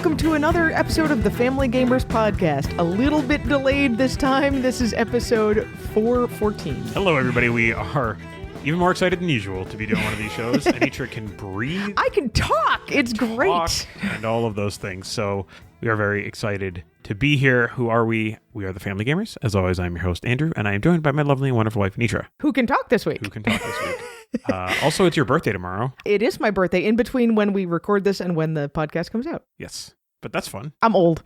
welcome to another episode of the Family Gamers Podcast. A little bit delayed this time. This is episode 414. Hello, everybody. We are even more excited than usual to be doing one of these shows. Anitra can breathe. I can talk. It's great. And all of those things. So we are very excited to be here. Who are we? We are the Family Gamers. As always, I'm your host, Andrew, and I am joined by my lovely and wonderful wife, Anitra. Who can talk this week? Who can talk this week. Also, it's your birthday tomorrow. It is my birthday, in between when we record this and when the podcast comes out. Yes, but that's fun. I'm old.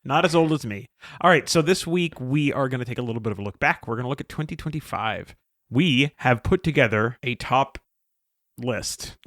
Not as old as me. All right, so this week we are going to take a little bit of a look back. We're going to look at 2025. We have put together a top list.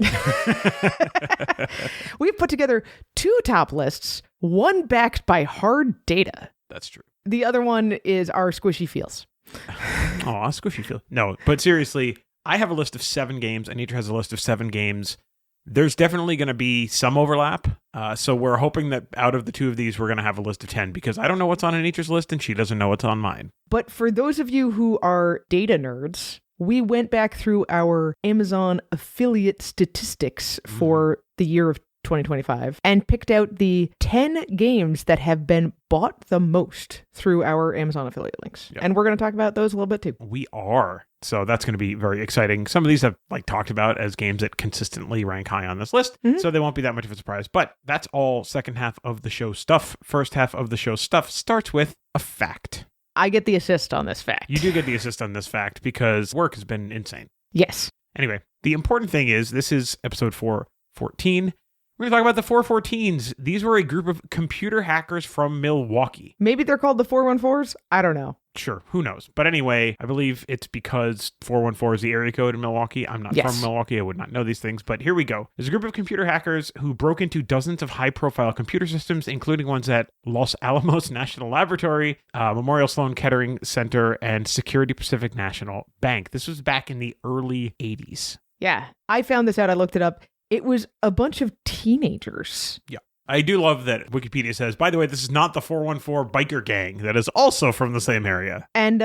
We've put together two top lists, one backed by hard data. That's true. The other one is our squishy feels. Aw, squishy feel. No, but seriously, I have a list of 7 games. Anitra has a list of 7 games. There's definitely going to be some overlap. So we're hoping that out of the two of these, we're going to have a list of 10 because I don't know what's on Anitra's list and she doesn't know what's on mine. But for those of you who are data nerds, we went back through our Amazon affiliate statistics for the year of 2025 and picked out the 10 games that have been bought the most through our Amazon affiliate links. Yep. And we're going to talk about those a little bit too. We are. So that's going to be very exciting. Some of these I've talked about as games that consistently rank high on this list, so they won't be that much of a surprise. But that's all second half of the show stuff. First half of the show stuff starts with a fact. I get the assist on this fact. You do get the assist on this fact because work has been insane. Yes. Anyway, the important thing is this is episode 414. We're going to talk about the 414s. These were a group of computer hackers from Milwaukee. Maybe they're called the 414s? I don't know. Sure, who knows? But anyway, I believe it's because 414 is the area code in Milwaukee. I'm not from Milwaukee. I would not know these things. But here we go. There's a group of computer hackers who broke into dozens of high-profile computer systems, including ones at Los Alamos National Laboratory, Memorial Sloan Kettering Center, and Security Pacific National Bank. This was back in the early 80s. Yeah, I found this out. I looked it up. It was a bunch of teenagers. Yeah. I do love that Wikipedia says, by the way, this is not the 414 biker gang that is also from the same area. And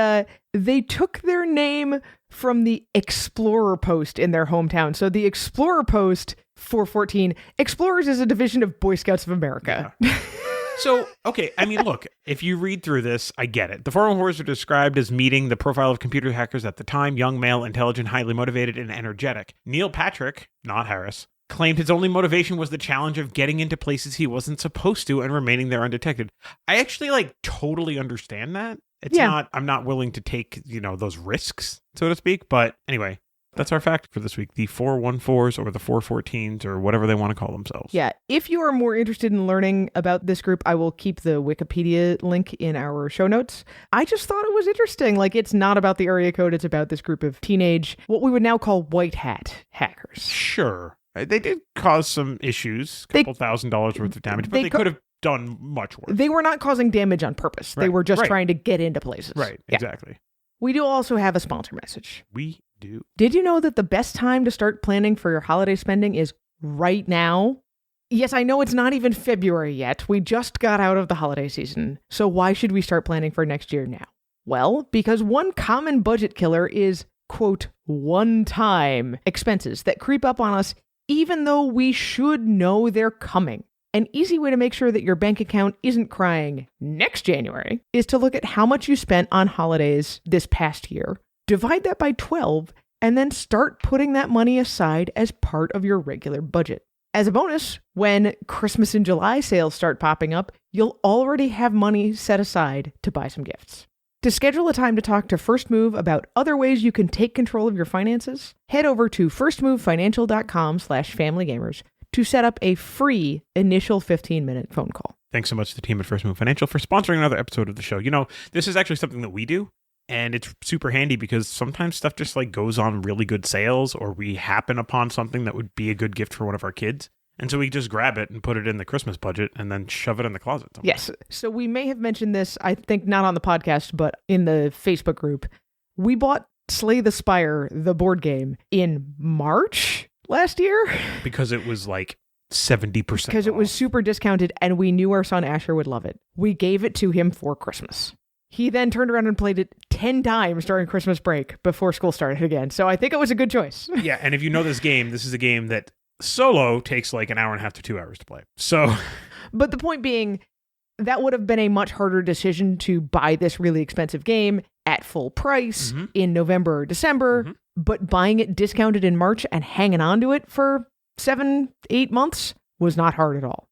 they took their name from the Explorer Post in their hometown. So the Explorer Post 414, Explorers is a division of Boy Scouts of America. Yeah. So, okay, I mean, look, if you read through this, I get it. The 414s are described as meeting the profile of computer hackers at the time: young, male, intelligent, highly motivated, and energetic. Neil Patrick, not Harris, claimed his only motivation was the challenge of getting into places he wasn't supposed to and remaining there undetected. I actually totally understand that. It's not, I'm not willing to take, those risks, so to speak. But anyway, that's our fact for this week. The 414s or the 414s or whatever they want to call themselves. Yeah. If you are more interested in learning about this group, I will keep the Wikipedia link in our show notes. I just thought it was interesting. It's not about the area code. It's about this group of teenage, what we would now call white hat hackers. Sure. They did cause some issues, a couple $1,000s worth of damage, but they could have done much worse. They were not causing damage on purpose. They were just trying to get into places. Right, exactly. We do also have a sponsor message. We do. Did you know that the best time to start planning for your holiday spending is right now? Yes, I know it's not even February yet. We just got out of the holiday season. So why should we start planning for next year now? Well, because one common budget killer is, quote, one-time expenses that creep up on us even though we should know they're coming. An easy way to make sure that your bank account isn't crying next January is to look at how much you spent on holidays this past year, divide that by 12, and then start putting that money aside as part of your regular budget. As a bonus, when Christmas in July sales start popping up, you'll already have money set aside to buy some gifts. To schedule a time to talk to First Move about other ways you can take control of your finances, head over to firstmovefinancial.com/familygamers to set up a free initial 15-minute phone call. Thanks so much to the team at First Move Financial for sponsoring another episode of the show. This is actually something that we do, and it's super handy because sometimes stuff just goes on really good sales, or we happen upon something that would be a good gift for one of our kids. And so we just grab it and put it in the Christmas budget and then shove it in the closet somewhere. Yes. So we may have mentioned this, I think not on the podcast, but in the Facebook group. We bought Slay the Spire, the board game, in March last year. Because it was 70%. Because it was super discounted and we knew our son Asher would love it. We gave it to him for Christmas. He then turned around and played it 10 times during Christmas break before school started again. So I think it was a good choice. Yeah, and if you know this is a game that solo takes an hour and a half to 2 hours to play. So But the point being, that would have been a much harder decision to buy this really expensive game at full price in November or December, but buying it discounted in March and hanging on to it for 7-8 months was not hard at all.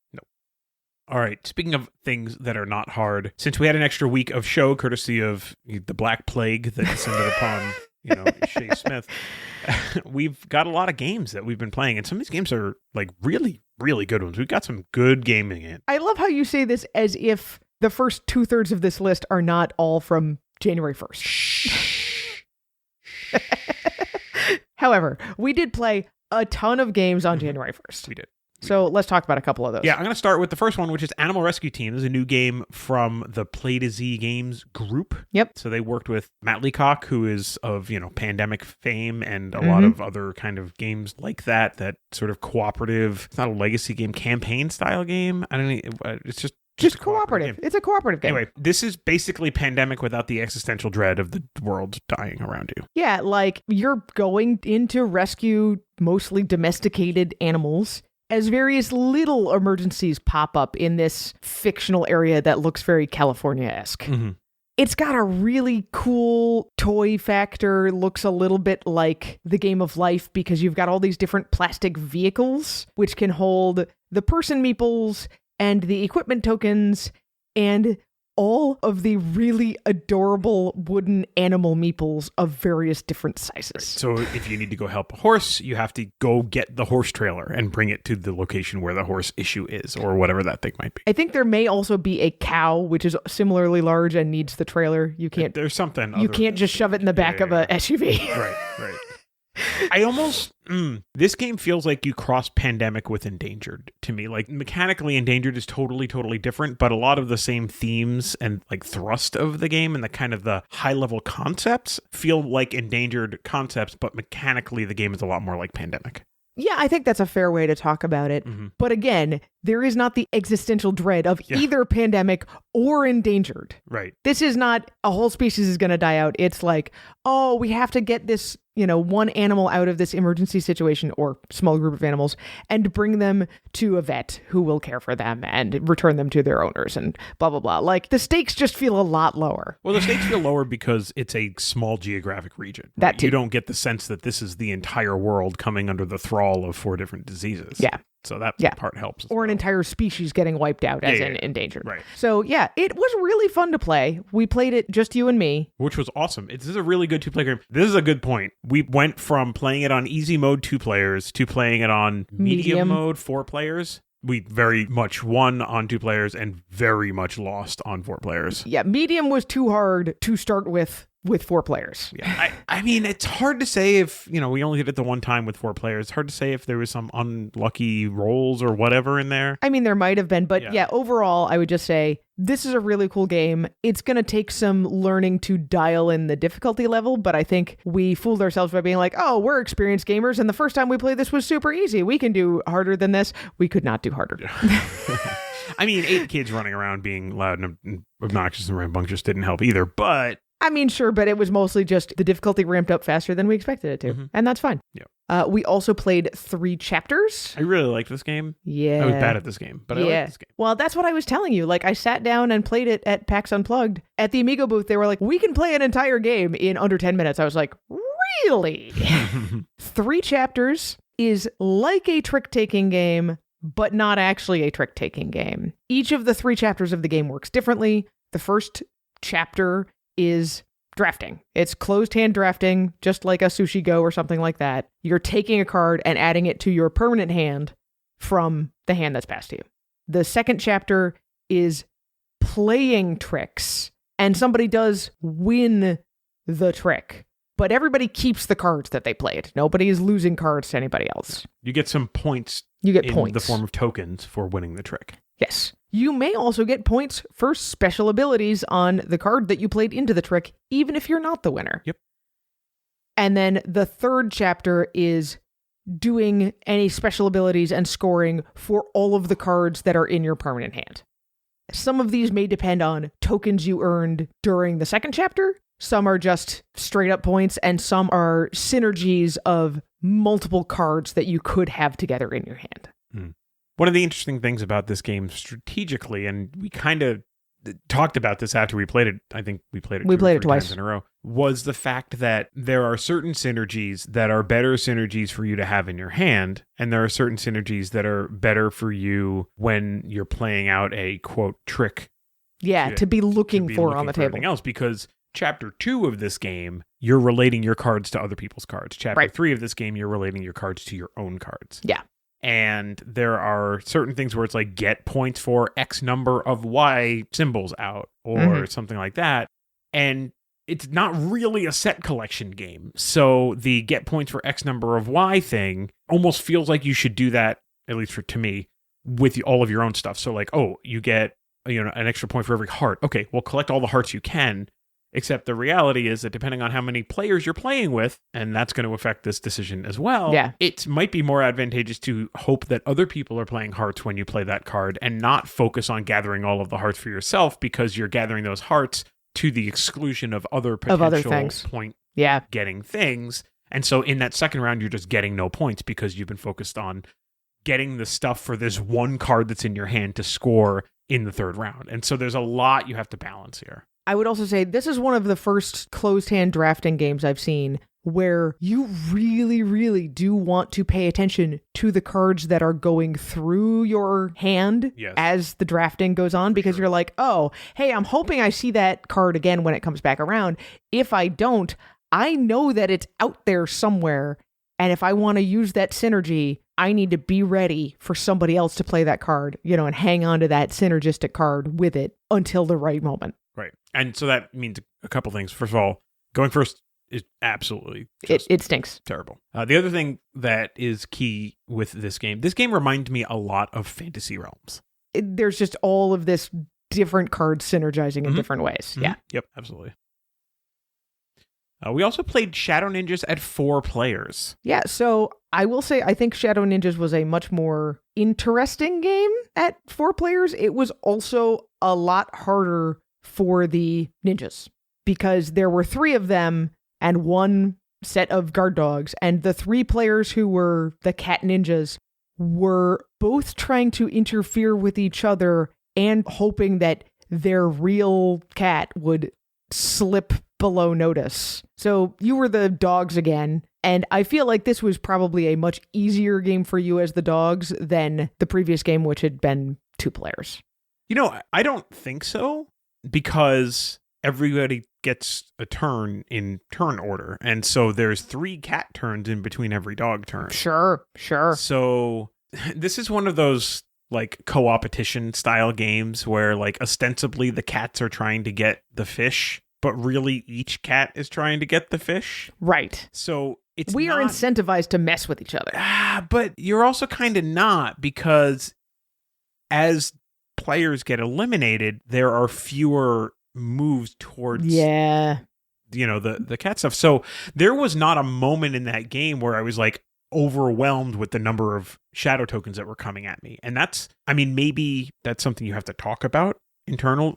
All right. Speaking of things that are not hard, since we had an extra week of show courtesy of the Black Plague that descended upon, Shay Smith, we've got a lot of games that we've been playing, and some of these games are like really, really good ones. We've got some good gaming in. I love how you say this as if the first 2/3 of this list are not all from January 1st. However, we did play a ton of games on January 1st. We did. So let's talk about a couple of those. Yeah, I'm going to start with the first one, which is Animal Rescue Team. This is a new game from the Play to Z Games group. Yep. So they worked with Matt Leacock, who is of, Pandemic fame and a lot of other kind of games like that sort of cooperative, it's not a legacy game, campaign style game. I don't know. It's just cooperative. It's a cooperative game. Anyway, this is basically Pandemic without the existential dread of the world dying around you. Yeah, like you're going in to rescue mostly domesticated animals as various little emergencies pop up in this fictional area that looks very California-esque. It's got a really cool toy factor, looks a little bit like the Game of Life because you've got all these different plastic vehicles which can hold the person meeples and the equipment tokens and all of the really adorable wooden animal meeples of various different sizes. Right. So if you need to go help a horse, you have to go get the horse trailer and bring it to the location where the horse issue is, or whatever that thing might be. I think there may also be a cow, which is similarly large and needs the trailer. You can't. There's something. You can't just shove it in the back of a SUV. Right. I almost, this game feels like you cross Pandemic with Endangered to me. Like mechanically Endangered is totally, totally different, but a lot of the same themes and like thrust of the game and the kind of the high level concepts feel like Endangered concepts, but mechanically the game is a lot more like Pandemic. Yeah, I think that's a fair way to talk about it. But again, there is not the existential dread of either Pandemic or Endangered. Right. This is not a whole species is going to die out. It's like, oh, we have to get this, one animal out of this emergency situation or small group of animals and bring them to a vet who will care for them and return them to their owners and blah, blah, blah. Like the stakes just feel a lot lower. Well, the stakes feel lower because it's a small geographic region. Right? That too. You don't get the sense that this is the entire world coming under the thrall of 4 different diseases. Yeah. So that part helps. Or an entire species getting wiped out as in endangered. Right. So yeah, it was really fun to play. We played it just you and me. Which was awesome. This is a really good 2-player game. This is a good point. We went from playing it on easy mode 2 players to playing it on medium mode 4 players. We very much won on 2 players and very much lost on 4 players. Yeah, medium was too hard to start with 4 players. Yeah, I mean, it's hard to say if, we only did it the one time with 4 players. It's hard to say if there was some unlucky rolls or whatever in there. I mean, there might have been, but yeah, overall, I would just say this is a really cool game. It's going to take some learning to dial in the difficulty level, but I think we fooled ourselves by being like, oh, we're experienced gamers, and the first time we played this was super easy. We can do harder than this. We could not do harder. I mean, 8 kids running around being loud and obnoxious and rambunctious didn't help either, but... I mean, sure, but it was mostly just the difficulty ramped up faster than we expected it to, and that's fine. Yeah. We also played 3 chapters. I really liked this game. Yeah. I was bad at this game, but I liked this game. Well, that's what I was telling you. Like, I sat down and played it at PAX Unplugged. At the Amigo booth, they were like, we can play an entire game in under 10 minutes. I was like, really? 3 chapters is like a trick-taking game, but not actually a trick-taking game. Each of the 3 chapters of the game works differently. The first chapter is drafting. It's closed hand drafting, just like a Sushi Go or something like that. You're taking a card and adding it to your permanent hand from the hand that's passed to you. The second chapter is playing tricks, and somebody does win the trick, but everybody keeps the cards that they played. Nobody is losing cards to anybody else. You get some points. You get in points. The form of tokens for winning the trick. Yes. You may also get points for special abilities on the card that you played into the trick, even if you're not the winner. Yep. And then the third chapter is doing any special abilities and scoring for all of the cards that are in your permanent hand. Some of these may depend on tokens you earned during the second chapter. Some are just straight up points, and some are synergies of multiple cards that you could have together in your hand. One of the interesting things about this game strategically, and we kind of talked about this after we played it, I think we played it We two or played it three twice. times in a row, was the fact that there are certain synergies that are better synergies for you to have in your hand, and there are certain synergies that are better for you when you're playing out a, quote, trick Yeah, to be looking be for looking on the for table. everything else, because chapter 2 of this game, you're relating your cards to other people's cards. Chapter Right. 3 of this game, you're relating your cards to your own cards. Yeah. And there are certain things where it's like get points for X number of Y symbols out or something like that. And it's not really a set collection game. So the get points for X number of Y thing almost feels like you should do that, at least to me, with all of your own stuff. So like, oh, you get an extra point for every heart. Okay, well, collect all the hearts you can. Except the reality is that depending on how many players you're playing with, and that's going to affect this decision as well, Yeah. it might be more advantageous to hope that other people are playing hearts when you play that card and not focus on gathering all of the hearts for yourself, because you're gathering those hearts to the exclusion of other potential things. point Yeah. getting things. And so in that second round, you're just getting no points because you've been focused on getting the stuff for this one card that's in your hand to score in the third round. And so there's a lot you have to balance here. I would also say this is one of the first closed hand drafting games I've seen where you really, really do want to pay attention to the cards that are going through your hand Yes. as the drafting goes on, because you're like, oh, hey, I'm hoping I see that card again when it comes back around. If I don't, I know that it's out there somewhere. And if I want to use that synergy, I need to be ready for somebody else to play that card, and hang on to that synergistic card with it until the right moment. Right. And so that means a couple things. First of all, going first is absolutely It stinks. terrible. The other thing that is key with this game reminds me a lot of Fantasy Realms. There's just all of this different cards synergizing in different ways. Yeah. Yep, absolutely. We also played Shadow Ninjas at 4 players. Yeah. So I will say, I think Shadow Ninjas was a much more interesting game at 4 players. It was also a lot harder for the ninjas because there were 3 of them and 1 set of guard dogs. And the 3 players who were the cat ninjas were both trying to interfere with each other and hoping that their real cat would slip below notice. So you were the dogs again, and I feel like this was probably a much easier game for you as the dogs than the previous game, which had been 2 players. I don't think so, because everybody gets a turn in turn order, and so there's 3 cat turns in between every dog turn. Sure. So this is one of those like co-opetition style games where like ostensibly the cats are trying to get the fish, but really each cat is trying to get the fish. Right. So We are incentivized to mess with each other. But you're also kind of not, because as players get eliminated, there are fewer moves towards Yeah. the cat stuff. So there was not a moment in that game where I was like overwhelmed with the number of shadow tokens that were coming at me. And maybe that's something you have to talk about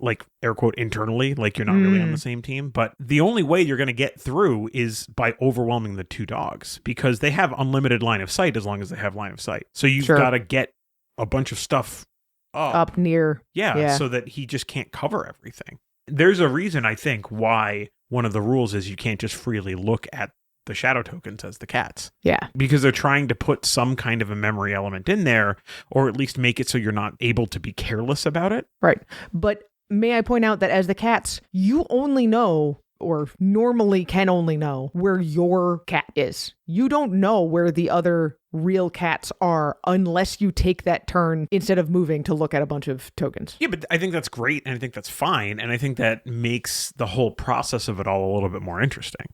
like air quote internally, like you're not really on the same team. But the only way you're going to get through is by overwhelming the 2 dogs, because they have unlimited line of sight as long as they have line of sight. So you've got to get a bunch of stuff Up near. yeah, so that he just can't cover everything. There's a reason, I think, why one of the rules is you can't just freely look at the shadow tokens as the cats. Yeah. Because they're trying to put some kind of a memory element in there, or at least make it so you're not able to be careless about it. Right. But may I point out that as the cats, you only know, or normally can only know, where your cat is. You don't know where the other real cats are unless you take that turn instead of moving to look at a bunch of tokens. Yeah, but I think that's great, and I think that's fine, and I think that makes the whole process of it all a little bit more interesting.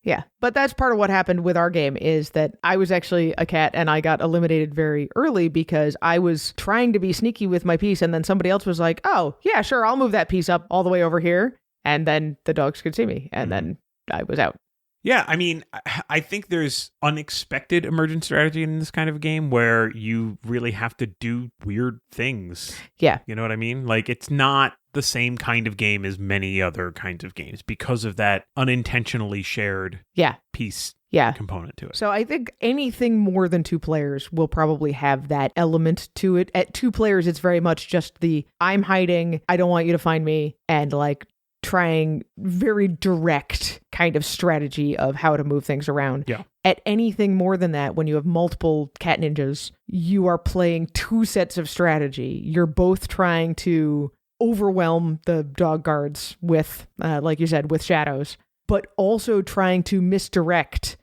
Yeah, but that's part of what happened with our game, is that I was actually a cat and I got eliminated very early because I was trying to be sneaky with my piece, and then somebody else was like, oh, yeah, sure, I'll move that piece up all the way over here. And then the dogs could see me, and then I was out. Yeah, I mean, I think there's unexpected emergent strategy in this kind of game where you really have to do weird things. Yeah. You know what I mean? Like, it's not the same kind of game as many other kinds of games because of that unintentionally shared Yeah. piece Yeah. component to it. So I think anything more than 2 players will probably have that element to it. At 2 players, it's very much just the I'm hiding, I don't want you to find me, and like trying very direct kind of strategy of how to move things around. Yeah. At anything more than that, when you have multiple cat ninjas, you are playing 2 sets of strategy. You're both trying to overwhelm the dog guards with, like you said, with shadows, but also trying to misdirect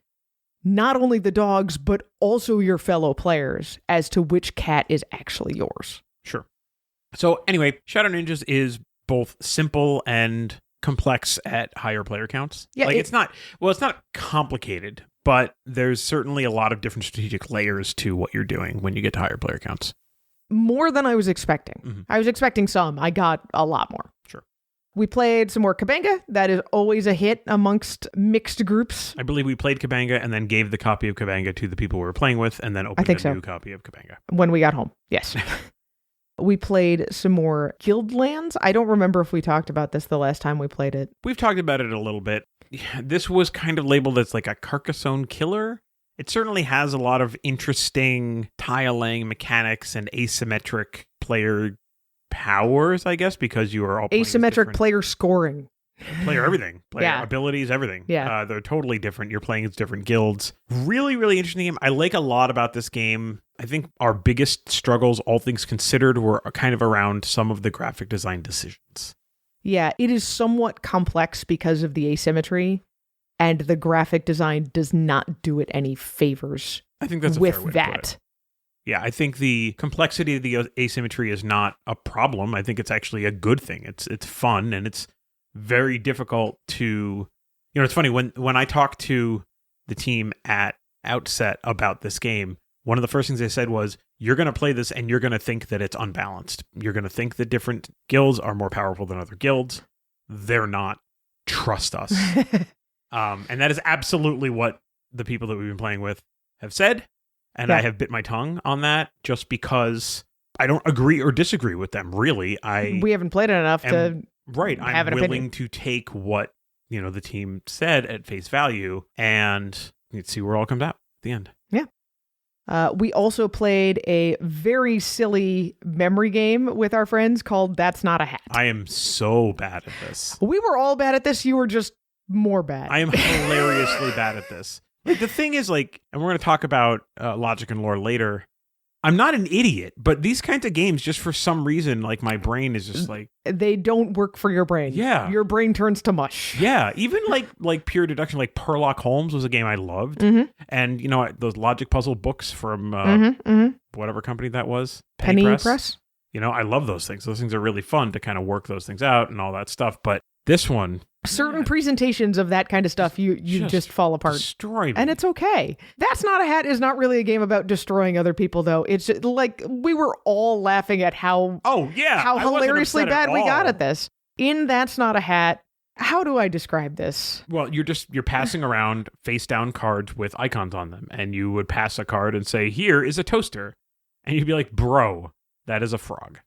not only the dogs, but also your fellow players as to which cat is actually yours. Sure. So anyway, Shadow Ninjas is both simple and complex at higher player counts. Yeah, it's not complicated, but there's certainly a lot of different strategic layers to what you're doing when you get to higher player counts. More than I was expecting. Mm-hmm. I was expecting some. I got a lot more. Sure. We played some more Kabanga. That is always a hit amongst mixed groups. I believe we played Kabanga and then gave the copy of Kabanga to the people we were playing with and then opened a new copy of Kabanga. When we got home. Yes. We played some more Guildlands. I don't remember if we talked about this the last time we played it. We've talked about it a little bit. This was kind of labeled as like a Carcassonne killer. It certainly has a lot of interesting tile-laying mechanics and asymmetric player powers, I guess, because you are all asymmetric player scoring. Player everything. Player abilities, everything. Yeah. They're totally different. You're playing as different guilds. Really, really interesting game. I like a lot about this game. I think our biggest struggles, all things considered, were kind of around some of the graphic design decisions. Yeah, it is somewhat complex because of the asymmetry, and the graphic design does not do it any favors. I think that's a with fair way that. To put it. Yeah, I think the complexity of the asymmetry is not a problem. I think it's actually a good thing. It's fun, and it's very difficult to... it's funny, when I talked to the team at Outset about this game, one of the first things they said was, you're going to play this and you're going to think that it's unbalanced. You're going to think that different guilds are more powerful than other guilds. They're not. Trust us. And that is absolutely what the people that we've been playing with have said. And I have bit my tongue on that just because I don't agree or disagree with them, really. We haven't played it enough to right. have I'm an willing opinion. to take what the team said at face value and let's see where it all comes out at the end. Yeah. We also played a very silly memory game with our friends called That's Not a Hat. I am so bad at this. We were all bad at this. You were just more bad. I am hilariously bad at this. The thing is, and we're going to talk about logic and lore later. I'm not an idiot, but these kinds of games, just for some reason, my brain is just they don't work for your brain. Yeah. Your brain turns to mush. Yeah. Even like pure deduction, like Sherlock Holmes was a game I loved. Mm-hmm. And, those logic puzzle books from whatever company that was. Penny Press. I love those things. Those things are really fun to kind of work those things out and all that stuff. But this one... Certain presentations of that kind of stuff, you just fall apart. Destroy me. And it's okay. That's Not a Hat is not really a game about destroying other people, though. It's just, we were all laughing at how hilariously bad we got at this. In That's Not a Hat, how do I describe this? Well, you're passing around face down cards with icons on them, and you would pass a card and say, "Here is a toaster," and you'd be like, "Bro, that is a frog."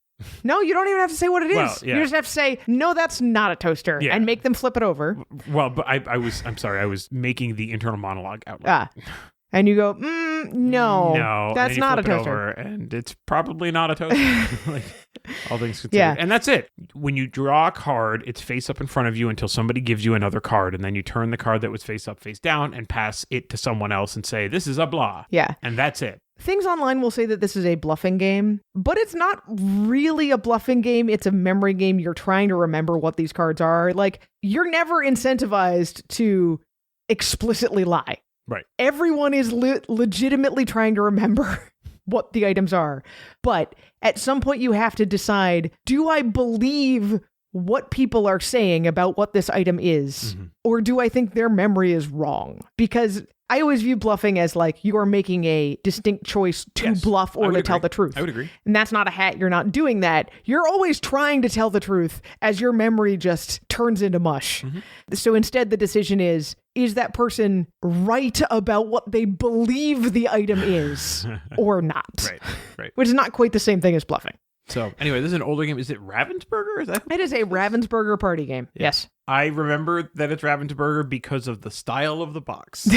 No, you don't even have to say what it is. Well, yeah. You just have to say, "No, that's not a toaster," and make them flip it over. Well, but I'm sorry, I was making the internal monologue out loud. And you go, no, that's not a toaster. And it's probably not a toaster. All things considered. Yeah. And that's it. When you draw a card, it's face up in front of you until somebody gives you another card. And then you turn the card that was face up, face down, and pass it to someone else and say, "This is a blah." Yeah. And that's it. Things online will say that this is a bluffing game, but it's not really a bluffing game. It's a memory game. You're trying to remember what these cards are. You're never incentivized to explicitly lie. Right. Everyone is legitimately trying to remember what the items are. But at some point you have to decide, do I believe what people are saying about what this item is? Mm-hmm. Or do I think their memory is wrong? Because I always view bluffing as you are making a distinct choice to bluff or to tell the truth. I would agree. And that's not a hat. You're not doing that. You're always trying to tell the truth as your memory just turns into mush. Mm-hmm. So instead, the decision is that person right about what they believe the item is or not? Right. Which is not quite the same thing as bluffing. So anyway, this is an older game. Is it Ravensburger? Is that? It is a Ravensburger party game. Yeah. Yes. I remember that it's Ravensburger because of the style of the box.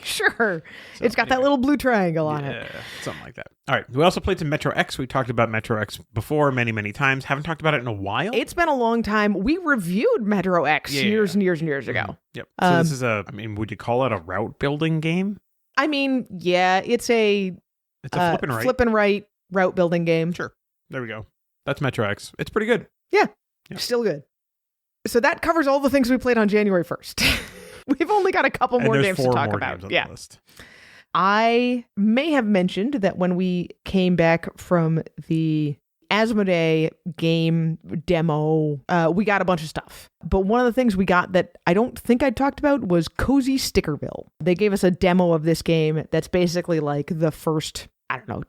Sure. So, It's got that anyway. little blue triangle on it. Yeah, something like that. All right. We also played some Metro X. We talked about Metro X before many, many times. Haven't talked about it in a while. It's been a long time. We reviewed Metro X Yeah. years and years and years ago. Yep. So this is would you call it a route building game? I mean, yeah, it's a It's a flip and right. flip and right route building game. Sure. There we go. That's Metro X. It's pretty good. Yeah. Yeah. Still good. So that covers all the things we played on January 1st. We've only got a couple And more there's games to 4 talk more about. games on Yeah. the list. I may have mentioned that when we came back from the Asmodee game demo, we got a bunch of stuff. But one of the things we got that I don't think I'd talked about was Cozy Stickerville. They gave us a demo of this game that's basically like the first,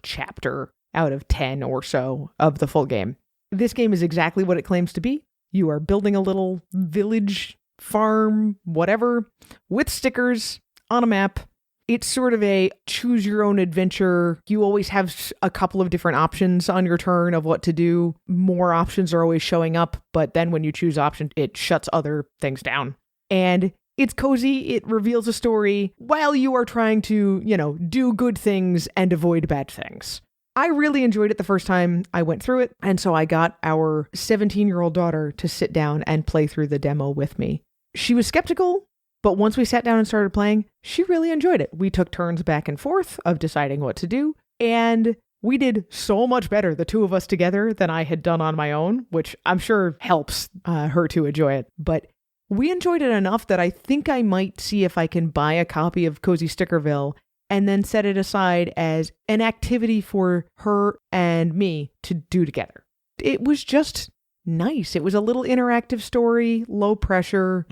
chapter out of 10 or so of the full game. This game is exactly what it claims to be. You are building a little village, farm, whatever, with stickers on a map. It's sort of a choose your own adventure. You always have a couple of different options on your turn of what to do. More options are always showing up, but then when you choose option, it shuts other things down. And it's cozy. It reveals a story while you are trying to, do good things and avoid bad things. I really enjoyed it the first time I went through it, and so I got our 17-year-old daughter to sit down and play through the demo with me. She was skeptical, but once we sat down and started playing, she really enjoyed it. We took turns back and forth of deciding what to do, and we did so much better, the two of us together, than I had done on my own, which I'm sure helps her to enjoy it. But we enjoyed it enough that I think I might see if I can buy a copy of Cozy Stickerville and then set it aside as an activity for her and me to do together. It was just nice. It was a little interactive story, low pressure,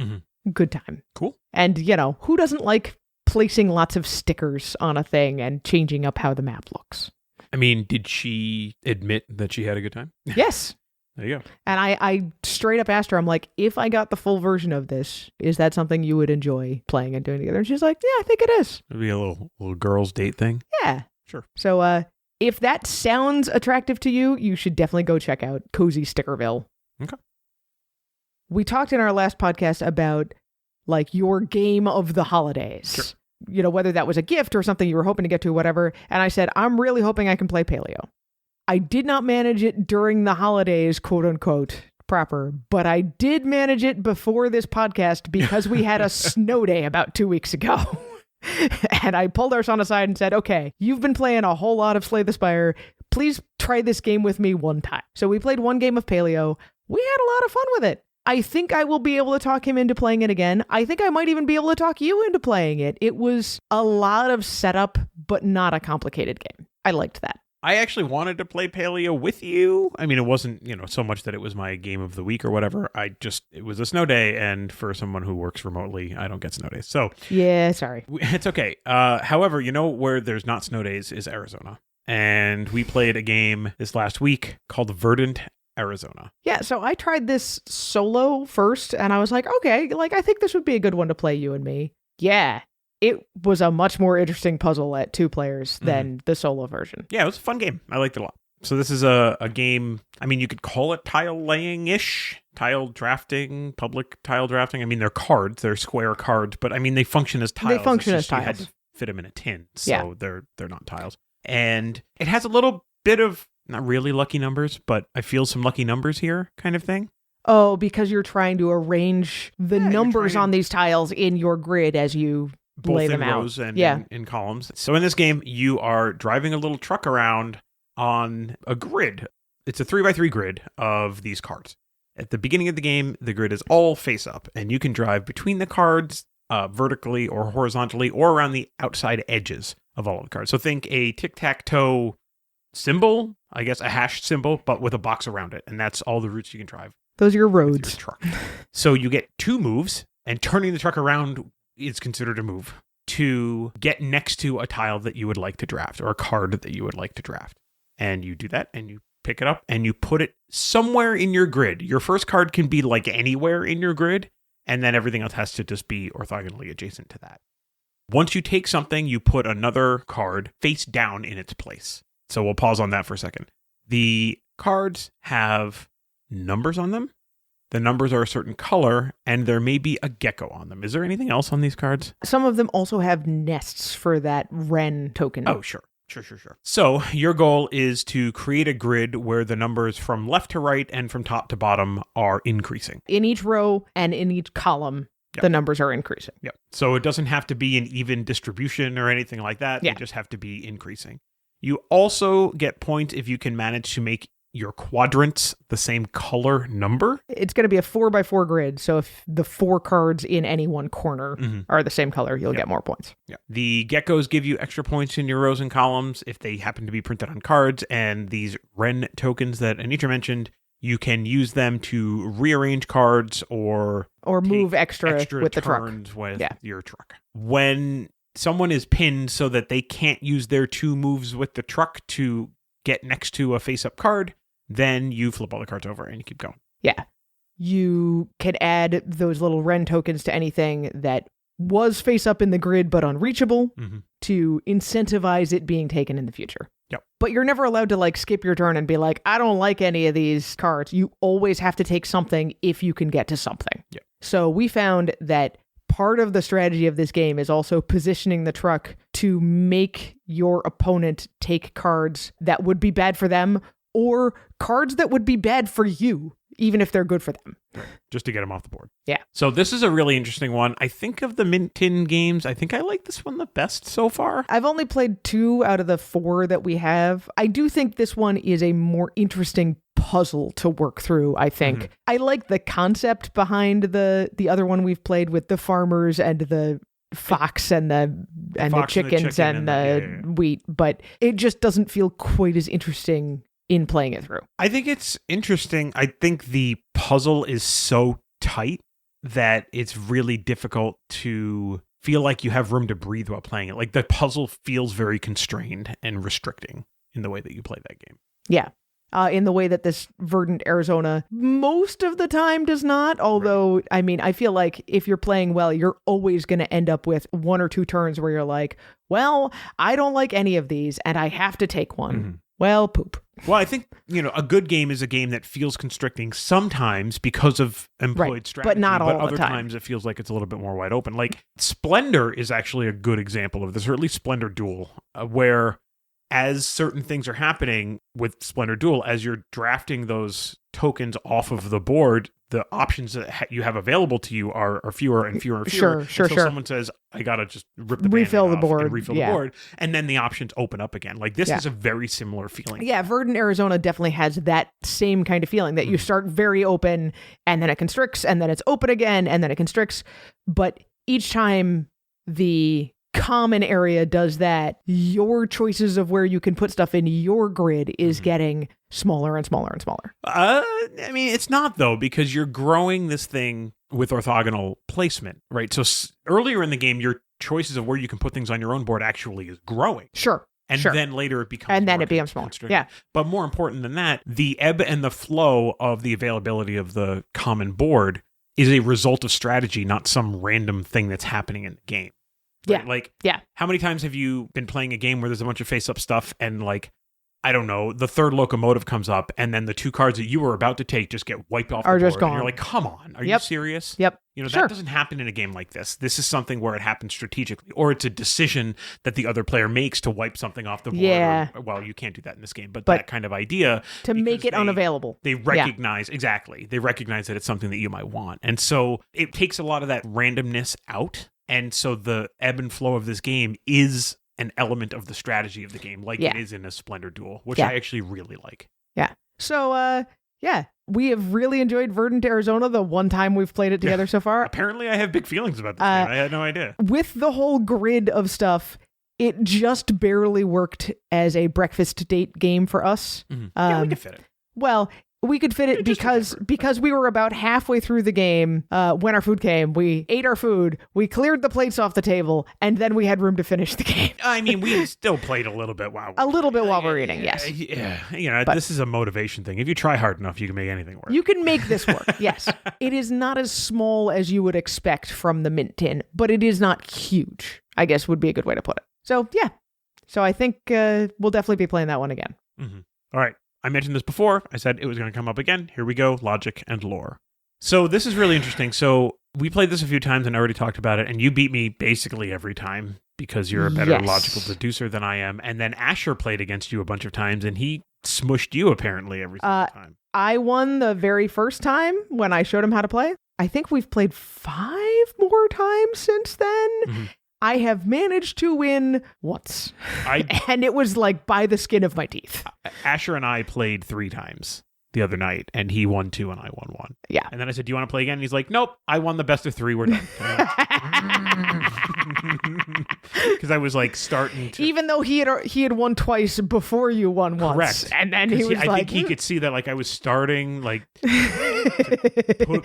good time. Cool. And, who doesn't like placing lots of stickers on a thing and changing up how the map looks? I mean, did she admit that she had a good time? Yes. There you go. And I straight up asked her, I'm like, if I got the full version of this, is that something you would enjoy playing and doing together? And she's like, yeah, I think it is. It'd be a little girls' date thing. Yeah. Sure. So if that sounds attractive to you, you should definitely go check out Cozy Stickerville. Okay. We talked in our last podcast about like your game of the holidays. Sure. Whether that was a gift or something you were hoping to get to, whatever. And I said, I'm really hoping I can play Paleo. I did not manage it during the holidays, quote unquote, proper, but I did manage it before this podcast because we had a snow day about 2 weeks ago. And I pulled our son aside and said, okay, you've been playing a whole lot of Slay the Spire. Please try this game with me one time. So we played one game of Paleo. We had a lot of fun with it. I think I will be able to talk him into playing it again. I think I might even be able to talk you into playing it. It was a lot of setup, but not a complicated game. I liked that. I actually wanted to play Paleo with you. I mean, it wasn't, so much that it was my game of the week or whatever. It was a snow day, and for someone who works remotely, I don't get snow days. So yeah, sorry. It's okay. However, where there's not snow days is Arizona. And we played a game this last week called Verdant, Arizona. Yeah, so I tried this solo first, and I was like, okay, I think this would be a good one to play you and me. Yeah. It was a much more interesting puzzle at 2 players than the solo version. Yeah, it was a fun game. I liked it a lot. So this is a game, I mean, you could call it tile laying-ish, tile drafting, public tile drafting. I mean, they're cards, they're square cards, but I mean, they function as tiles. They function as You had tiles. to fit them in a tin, so they're not tiles. And it has a little bit of, not really lucky numbers, but I feel some lucky numbers here kind of thing. Oh, because you're trying to arrange the numbers trying on these tiles in your grid as you both lay in them out. rows and in columns. So in this game, you are driving a little truck around on a grid. It's a 3x3 grid of these cards. At the beginning of the game, the grid is all face up, and you can drive between the cards vertically or horizontally or around the outside edges of all of the cards. So think a tic-tac-toe symbol, I guess a hash symbol, but with a box around it. And that's all the routes you can drive Those are your with your roads. truck. So you get 2 moves, and turning the truck around is considered a move to get next to a tile that you would like to draft or a card that you would like to draft. And you do that, and you pick it up, and you put it somewhere in your grid. Your first card can be anywhere in your grid, and then everything else has to just be orthogonally adjacent to that. Once you take something, you put another card face down in its place. So we'll pause on that for a second. The cards have numbers on them. The numbers are a certain color, and there may be a gecko on them. Is there anything else on these cards? Some of them also have nests for that Ren token. Oh, sure. Sure. So your goal is to create a grid where the numbers from left to right and from top to bottom are increasing. In each row and in each column, Yep. the numbers are increasing. Yep. So it doesn't have to be an even distribution or anything like that. Yeah. They just have to be increasing. You also get points if you can manage to make your quadrants the same color number. It's going to be a 4x4 grid, so if the 4 cards in any one corner are the same color, you'll get more points. Yeah. The geckos give you extra points in your rows and columns if they happen to be printed on cards, and these Ren tokens that Anitra mentioned, you can use them to rearrange cards or move extra with the truck. turns with your truck. When someone is pinned so that they can't use their 2 moves with the truck to get next to a face-up card, then you flip all the cards over and you keep going. Yeah. You can add those little Ren tokens to anything that was face-up in the grid but unreachable to incentivize it being taken in the future. Yep. But you're never allowed to like skip your turn and be like, I don't like any of these cards. You always have to take something if you can get to something. Yep. So we found that part of the strategy of this game is also positioning the truck to make your opponent take cards that would be bad for them or cards that would be bad for you, even if they're good for them. Right. Just to get them off the board. Yeah. So this is a really interesting one. I think of the Mint Tin games, I think I like this one the best so far. I've only played 2 out of the 4 that we have. I do think this one is a more interesting puzzle to work through, I think. I like the concept behind the other one we've played with the farmers and the fox and the chickens and the wheat, but it just doesn't feel quite as interesting in playing it through. I think it's interesting. I think the puzzle is so tight that it's really difficult to feel like you have room to breathe while playing it. Like the puzzle feels very constrained and restricting in the way that you play that game. Yeah. In the way that this Verdant Arizona most of the time does not. Although, right. I mean, I feel like if you're playing well, you're always going to end up with 1 or 2 turns where you're like, well, I don't like any of these and I have to take one. Well, poop. Well, I think, a good game is a game that feels constricting sometimes because of employed strategy. But not all the time. But other times it feels like it's a little bit more wide open. Like Splendor is actually a good example of this, or at least Splendor Duel, where as certain things are happening with Splendor Duel, as you're drafting those tokens off of the board, the options that you have available to you are fewer and fewer and fewer. Sure. Someone says, I got to just rip the refill the off board. And refill the board. And then the options open up again. Like this is a very similar feeling. Yeah, Verdant Arizona definitely has that same kind of feeling that you start very open and then it constricts and then it's open again and then it constricts. But each time the common area does that, your choices of where you can put stuff in your grid is getting smaller and smaller and smaller. I mean, it's not though, because you're growing this thing with orthogonal placement, right? So earlier in the game, your choices of where you can put things on your own board actually is growing. Sure. And then later it becomes smaller. Constricted. Yeah. But more important than that, the ebb and the flow of the availability of the common board is a result of strategy, not some random thing that's happening in the game. Right? Yeah. Like, yeah. How many times have you been playing a game where there's a bunch of face-up stuff and like, I don't know, the third locomotive comes up and then the 2 cards that you were about to take just get wiped off the board. Just gone. And you're like, come on, are you serious? Yep. That doesn't happen in a game like this. This is something where it happens strategically, or it's a decision that the other player makes to wipe something off the board. Yeah. Well, you can't do that in this game, but that kind of idea. To make it unavailable. They recognize, exactly. They recognize that it's something that you might want. And so it takes a lot of that randomness out. And so the ebb and flow of this game is an element of the strategy of the game, like it is in a Splendor Duel, which I actually really like. Yeah. So, we have really enjoyed Verdant Arizona the one time we've played it together so far. Apparently, I have big feelings about this game. I had no idea. With the whole grid of stuff, it just barely worked as a breakfast date game for us. Yeah, we could fit it. Well, we could fit it because we were about halfway through the game when our food came. We ate our food, we cleared the plates off the table, and then we had room to finish the game. I mean, we still played a little bit while we're eating, yes. Yeah, this is a motivation thing. If you try hard enough, you can make anything work. You can make this work, yes. It is not as small as you would expect from the Mint Tin, but it is not huge, I guess would be a good way to put it. So, yeah. So I think we'll definitely be playing that one again. All right. I mentioned this before. I said it was going to come up again. Here we go. Logic and lore. So this is really interesting. So we played this a few times and I already talked about it. And you beat me basically every time because you're a better logical deducer than I am. And then Asher played against you a bunch of times and he smushed you apparently every single time. I won the very first time when I showed him how to play. I think we've played 5 more times since then. Mm-hmm. I have managed to win once. And it was like by the skin of my teeth. Asher and I played 3 times the other night, and he won 2 and I won 1. Yeah. And then I said, do you want to play again? And he's like, nope, I won the best of 3. We're done. Because I was like starting to... Even though he had won twice before you won once. Correct. And then he was I think he could see that like I was starting like to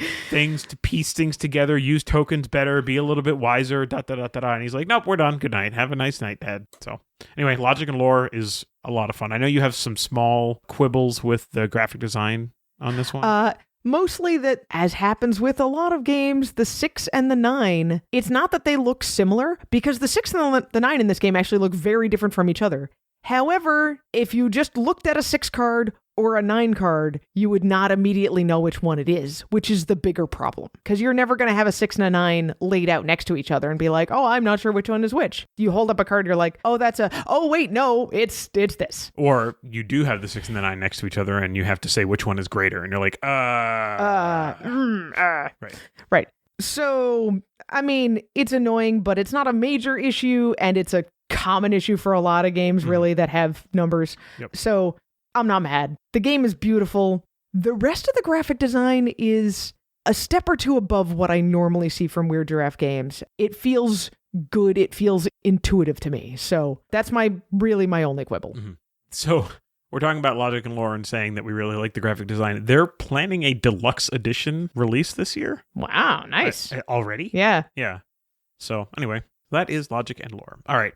piece things together, use tokens better, be a little bit wiser, And he's like, nope, we're done. Good night. Have a nice night, Dad. So anyway, Logic and Lore is a lot of fun. I know you have some small quibbles with the graphic design on this one. Mostly that, as happens with a lot of games, the 6 and the 9, it's not that they look similar, because the 6 and the 9 in this game actually look very different from each other. However, if you just looked at a 6 card or a 9 card, you would not immediately know which one it is, which is the bigger problem. Because you're never going to have a 6 and a 9 laid out next to each other and be like, oh, I'm not sure which one is which. You hold up a card, you're like, oh, wait, no, it's this. Or you do have the 6 and the 9 next to each other and you have to say which one is greater. And you're like, Right. So, I mean, it's annoying, but it's not a major issue, and it's a common issue for a lot of games, really, that have numbers. Yep. So, I'm not mad. The game is beautiful. The rest of the graphic design is a step or 2 above what I normally see from Weird Giraffe games. It feels good. It feels intuitive to me. So, that's my only quibble. Mm-hmm. So... We're talking about Logic and Lore and saying that we really like the graphic design. They're planning a deluxe edition release this year. Wow, nice. Already? Yeah. Yeah. So anyway, that is Logic and Lore. All right.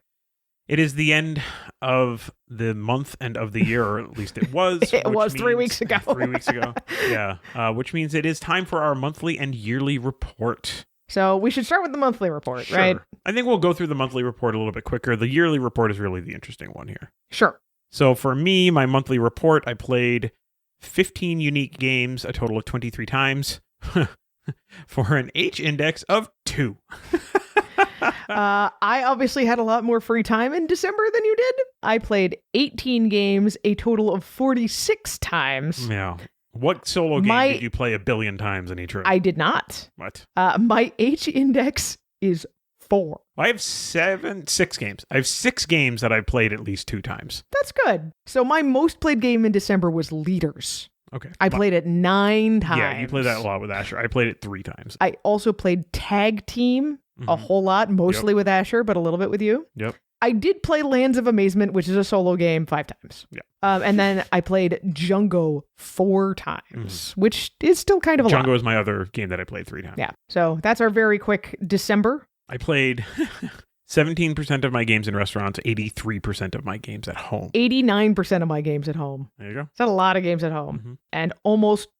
It is the end of the month and of the year, or at least it was. It was 3 weeks ago. 3 weeks ago. Yeah. Which means it is time for our monthly and yearly report. So we should start with the monthly report, Sure. right? I think we'll go through the monthly report a little bit quicker. The yearly report is really the interesting one here. Sure. So for me, my monthly report, I played 15 unique games, a total of 23 times, for an H index of 2. I obviously had a lot more free time in December than you did. I played 18 games, a total of 46 times. Yeah. What solo game did you play 1 billion times in each room? I did not. What? My H index is 4. I have 6 games. I have 6 games that I've played at least 2 times. That's good. So my most played game in December was Leaders. Okay. I played it 9 times. Yeah, you played that a lot with Asher. I played it 3 times. I also played Tag Team a whole lot, mostly with Asher, but a little bit with you. Yep. I did play Lands of Amazement, which is a solo game, 5 times. Yeah. And then I played Jungo 4 times, which is still kind of a lot. Jungo is my other game that I played 3 times. Yeah. So that's our very quick December. I played 17% of my games in restaurants, 83% of my games at home. 89% of my games at home. There you go. That's a lot of games at home. Mm-hmm. And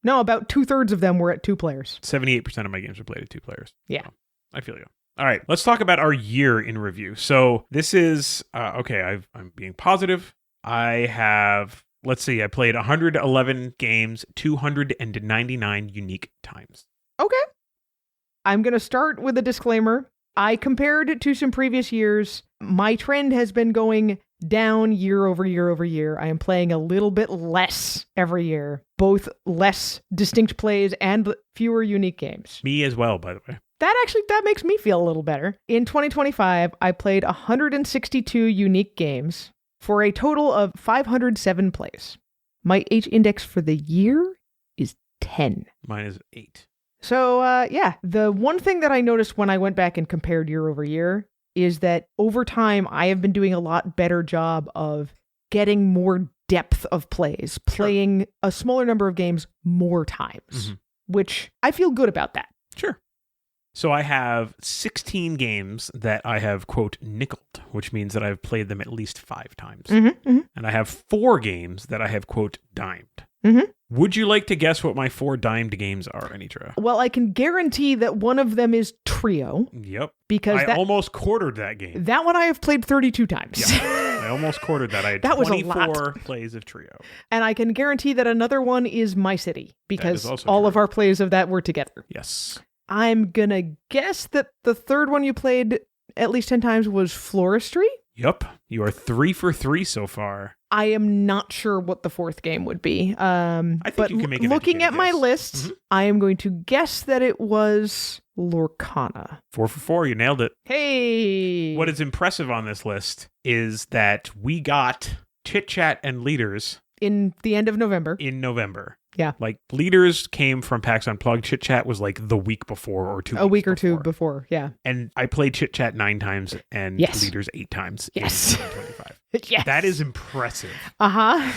about 2/3 of them were at 2 players. 78% of my games were played at 2 players. Yeah. So, I feel you. All right, let's talk about our year in review. So this is, I'm being positive. I have, let's see, I played 111 games, 299 unique times. Okay. I'm going to start with a disclaimer. I compared it to some previous years. My trend has been going down year over year over year. I am playing a little bit less every year, both less distinct plays and fewer unique games. Me as well, by the way. That makes me feel a little better. In 2025, I played 162 unique games for a total of 507 plays. My H index for the year is 10. Mine is 8. So, the one thing that I noticed when I went back and compared year over year is that over time, I have been doing a lot better job of getting more depth of plays, playing a smaller number of games more times, which I feel good about that. Sure. So I have 16 games that I have, quote, nickeled, which means that I've played them at least 5 times. And I have 4 games that I have, quote, dimed. Mhm. Would you like to guess what my 4 dimed games are, Anitra? Well, I can guarantee that one of them is Trio, Yep. because I almost quartered that game. that one I have played 32 times. Yeah, I almost quartered that. I had That was a 24 lot. plays of Trio. And I can guarantee that another one is My City, because also all true. of our plays of that were together. Yes. I'm gonna guess that the third one you played at least 10 times was Floristry. Yep. You are 3 for 3 so far. I am not sure what the fourth game would be. think But you can make an looking at educated my guess. list, Mhm. I am going to guess that it was Lorcana. 4 for 4. You nailed it. Hey! What is impressive on this list is that we got Chit Chat and Leaders in the end of November. in November. Yeah. Like, Leaders came from PAX Unplugged. Chit Chat was like the week before or 2 weeks A week or before. two before, yeah. And I played Chit Chat 9 times and Yes. Leaders 8 times. Yes. In 2025. Yes. That is impressive. Uh-huh.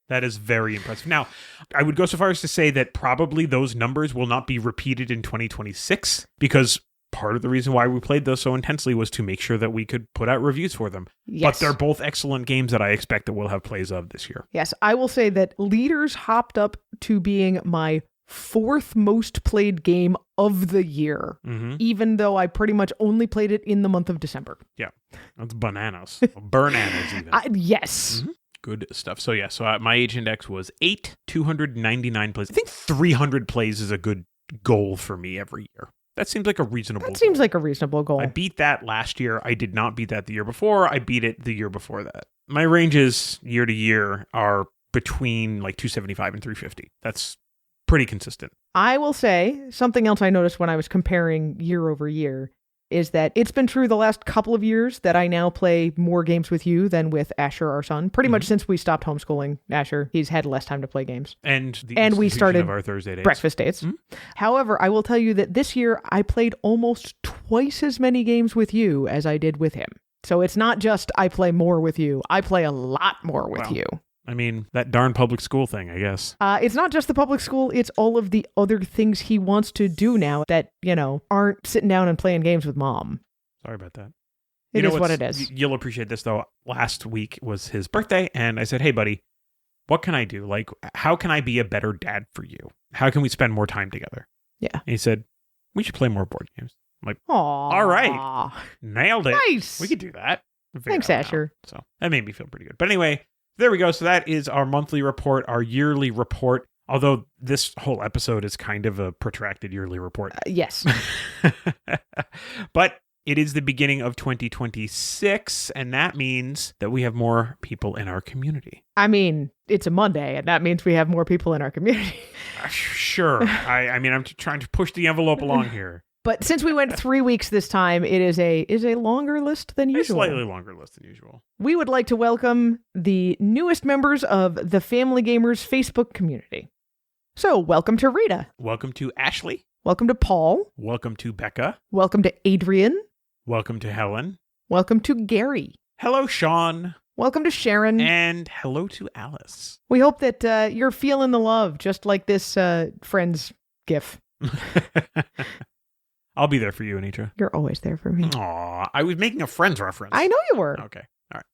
That is very impressive. Now, I would go so far as to say that probably those numbers will not be repeated in 2026, because part of the reason why we played those so intensely was to make sure that we could put out reviews for them. Yes. But they're both excellent games that I expect that we'll have plays of this year. Yes, I will say that Leaders hopped up to being my 4th most played game of the year, Mm-hmm. even though I pretty much only played it in the month of December. That's bananas. Bananas even. Yes. Mhm. Good stuff. So yeah, my age index was 8, 299 plays. I think 300 plays is a good goal for me every year. That seems like a reasonable That seems goal. like a reasonable goal. I beat that last year. I did not beat that the year before. I beat it the year before that. My ranges year to year are between like 275 and 350. That's pretty consistent. I will say something else I noticed when I was comparing year over year is that it's been true the last couple of years that I now play more games with you than with Asher, our son. Pretty much since we stopped homeschooling Asher, he's had less time to play games. And We institution started of our Thursday days. Breakfast dates. Mhm. However, I will tell you that this year I played almost twice as many games with you as I did with him. So it's not just I play more with you. I play a lot more with Wow. you. I mean, that darn public school thing, I guess. It's not just the public school, it's all of the other things he wants to do now that, aren't sitting down and playing games with mom. Sorry about that. It You is know what what's- it is. You'll appreciate this, though. Last week was his birthday, and I said, hey, buddy, what can I do? Like, how can I be a better dad for you? How can we spend more time together? Yeah. And he said, we should play more board games. I'm like, Aww. all right. Nailed it. Nice. We could do that. We'll figure Thanks, it out now. Asher. So that made me feel pretty good. But anyway, there we go. So that is our monthly report, our yearly report. Although this whole episode is kind of a protracted yearly report. Yes. But it is the beginning of 2026, and that means that we have more people in our community. I mean, it's a Monday, and that means we have more people in our community. Sure. I mean, I'm trying to push the envelope along here. But since we went 3 weeks this time, it is a longer list than A usual. slightly longer list than usual. We would like to welcome the newest members of the Family Gamers Facebook community. So, welcome to Rita. Welcome to Ashley. Welcome to Paul. Welcome to Becca. Welcome to Adrian. Welcome to Helen. Welcome to Gary. Hello, Sean. Welcome to Sharon. And hello to Alice. We hope that you're feeling the love, just like this Friends gif. I'll be there for you, Anitra. You're always there for me. Aw, I was making a Friends reference. I know you were. Okay. All right.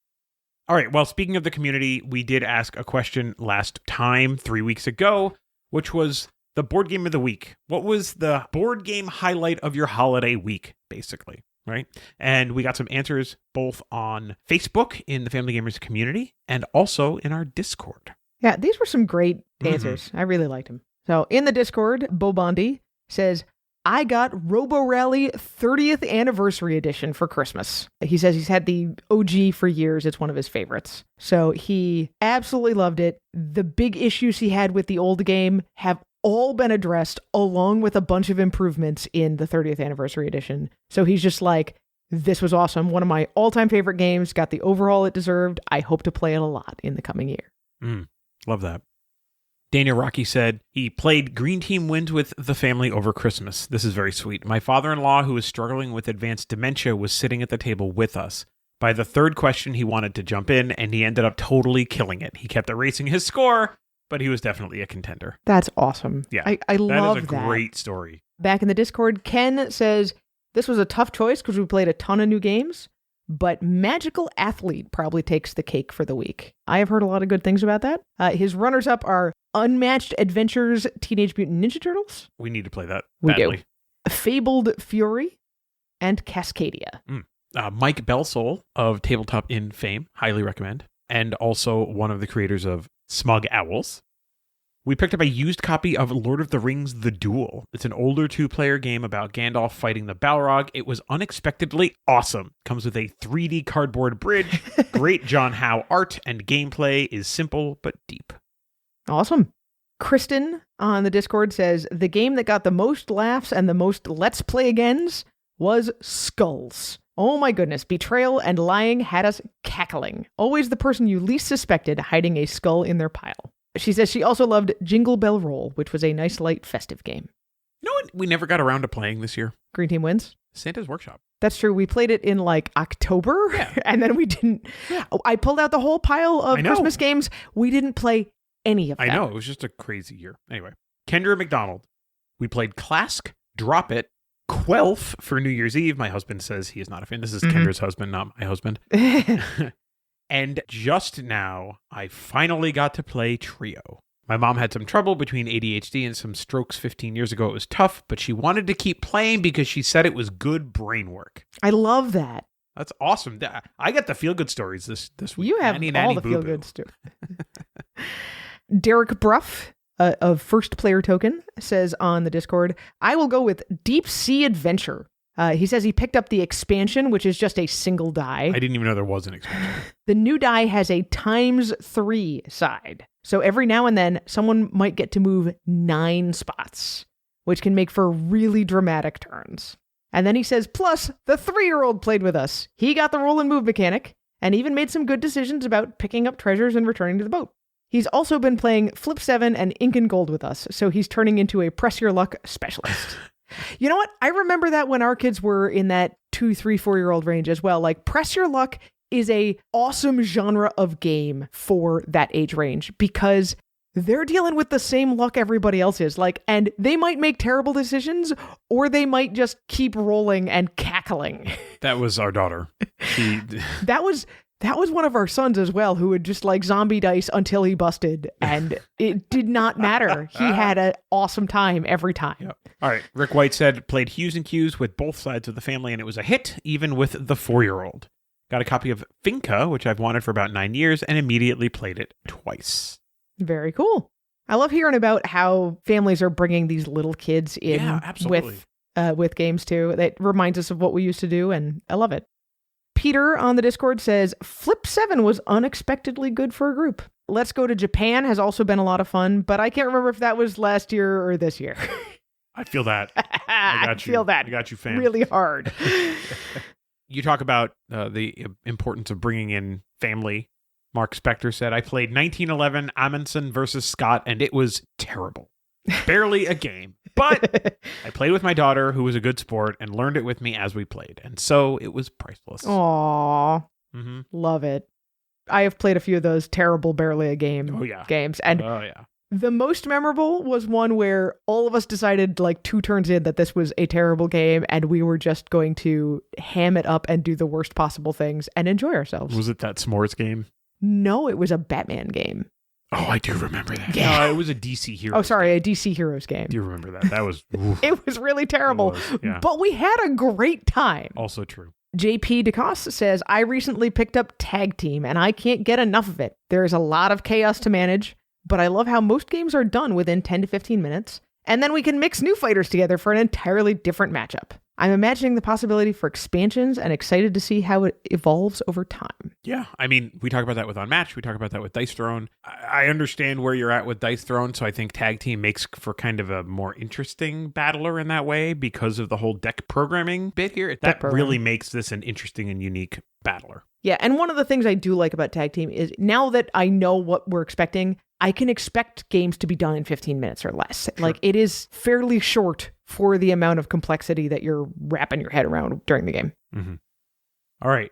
All right. Well, speaking of the community, we did ask a question last time, 3 weeks ago, which was the board game of the week. What was the board game highlight of your holiday week, basically? Right. And we got some answers both on Facebook in the Family Gamers community and also in our Discord. Yeah, these were some great Mhm. answers. I really liked them. So in the Discord, Bo Bondi says, I got Robo Rally 30th Anniversary Edition for Christmas. He says he's had the OG for years. It's one of his favorites. So he absolutely loved it. The big issues he had with the old game have all been addressed along with a bunch of improvements in the 30th Anniversary Edition. So he's just like, this was awesome. One of my all-time favorite games. Got the overhaul it deserved. I hope to play it a lot in the coming year. Love that. Daniel Rocky said he played Green Team Wins with the family over Christmas. This is very sweet. My father-in-law, who is struggling with advanced dementia, was sitting at the table with us. By the third question, he wanted to jump in, and he ended up totally killing it. He kept erasing his score, but he was definitely a contender. That's awesome. Yeah, I love That is a great story. Back in the Discord, Ken says, this was a tough choice because we played a ton of new games, but Magical Athlete probably takes the cake for the week. I have heard a lot of good things about that. His runners-up are Unmatched Adventures Teenage Mutant Ninja Turtles. We need to play that We badly. do. Fabled Fury, and Cascadia. Mike Belsole of Tabletop in fame, highly recommend, and also one of the creators of Smug Owls. We picked up a used copy of Lord of the Rings The Duel. It's an older 2-player game about Gandalf fighting the Balrog. It was unexpectedly awesome. Comes with a 3D cardboard bridge, great John Howe art, and gameplay is simple but deep. Awesome. Kristen on the Discord says, the game that got the most laughs and the most Let's Play Agains was Skulls. Oh my goodness, betrayal and lying had us cackling. Always the person you least suspected hiding a skull in their pile. She says she also loved Jingle Bell Roll, which was a nice, light, festive game. You know what we never got around to playing this year? Green Team wins. Santa's Workshop. That's true. We played it in like October, and then we didn't. Yeah. I pulled out the whole pile of I know. Christmas games. We didn't play any of them. I know, it was just a crazy year. Anyway, Kendra McDonald. We played Clask, Drop It, Quelf for New Year's Eve. My husband says he is not a fan. This is Kendra's husband, not my husband. And just now, I finally got to play Trio. My mom had some trouble between ADHD and some strokes 15 years ago. It was tough, but she wanted to keep playing because she said it was good brain work. I love that. That's awesome. I got the feel-good stories this week. You have Nanny, all nanny, the boo-boo. feel-good stuff. Derek Bruff of First Player Token says on the Discord, I will go with Deep Sea Adventure. He says he picked up the expansion, which is just a single die. I didn't even know there was an expansion. The new die has a ×3 side. So every now and then, someone might get to move 9 spots, which can make for really dramatic turns. And then he says, plus, the 3-year-old played with us. He got the roll and move mechanic, and even made some good decisions about picking up treasures and returning to the boat. He's also been playing Flip 7 and Ink and Gold with us, so he's turning into a press your luck specialist. You know what? I remember that when our kids were in that 2, 3, 4-year-old range as well. Like, press your luck is a awesome genre of game for that age range because they're dealing with the same luck everybody else is. Like, and they might make terrible decisions or they might just keep rolling and cackling. That was our daughter. That was one of our sons as well, who would just like zombie dice until he busted, and it did not matter. He had an awesome time every time. Yep. All right. Rick White said, played Hues and Cues with both sides of the family, and it was a hit, even with the 4-year-old. Got a copy of Finca, which I've wanted for about 9 years, and immediately played it twice. Very cool. I love hearing about how families are bringing these little kids in with games too. That reminds us of what we used to do, and I love it. Peter on the Discord says, Flip 7 was unexpectedly good for a group. Let's Go to Japan has also been a lot of fun, but I can't remember if that was last year or this year. I feel that. I feel that. I got you, fam. Really hard. You talk about the importance of bringing in family. Mark Spector said, I played 1911 Amundsen versus Scott, and it was terrible. Barely a game. But I played with my daughter, who was a good sport, and learned it with me as we played. And so it was priceless. Aww. Mm-hmm. Love it. I have played a few of those terrible barely a game games. And the most memorable was one where all of us decided like 2 turns in that this was a terrible game and we were just going to ham it up and do the worst possible things and enjoy ourselves. Was it that s'mores game? No, it was a Batman game. Oh, I do remember that. Yeah. No, it was a DC Heroes. Oh, sorry, a DC Heroes game. Do you remember that? That was... It was really terrible. Yeah. But we had a great time. Also true. JP DeCoste says, I recently picked up Tag Team, and I can't get enough of it. There is a lot of chaos to manage, but I love how most games are done within 10 to 15 minutes, and then we can mix new fighters together for an entirely different matchup. I'm imagining the possibility for expansions and excited to see how it evolves over time. Yeah, I mean, we talk about that with Unmatched. We talk about that with Dice Throne. I understand where you're at with Dice Throne, so I think Tag Team makes for kind of a more interesting battler in that way because of the whole deck programming bit here. That really makes this an interesting and unique battler. Yeah, and one of the things I do like about Tag Team is now that I know what we're expecting, I can expect games to be done in 15 minutes or less. Sure. Like, it is fairly short for the amount of complexity that you're wrapping your head around during the game. Mm-hmm. All right.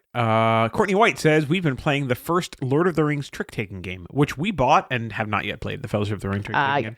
Courtney White says, we've been playing the first Lord of the Rings trick-taking game, which we bought and have not yet played, the Fellowship of the Ring trick-taking game.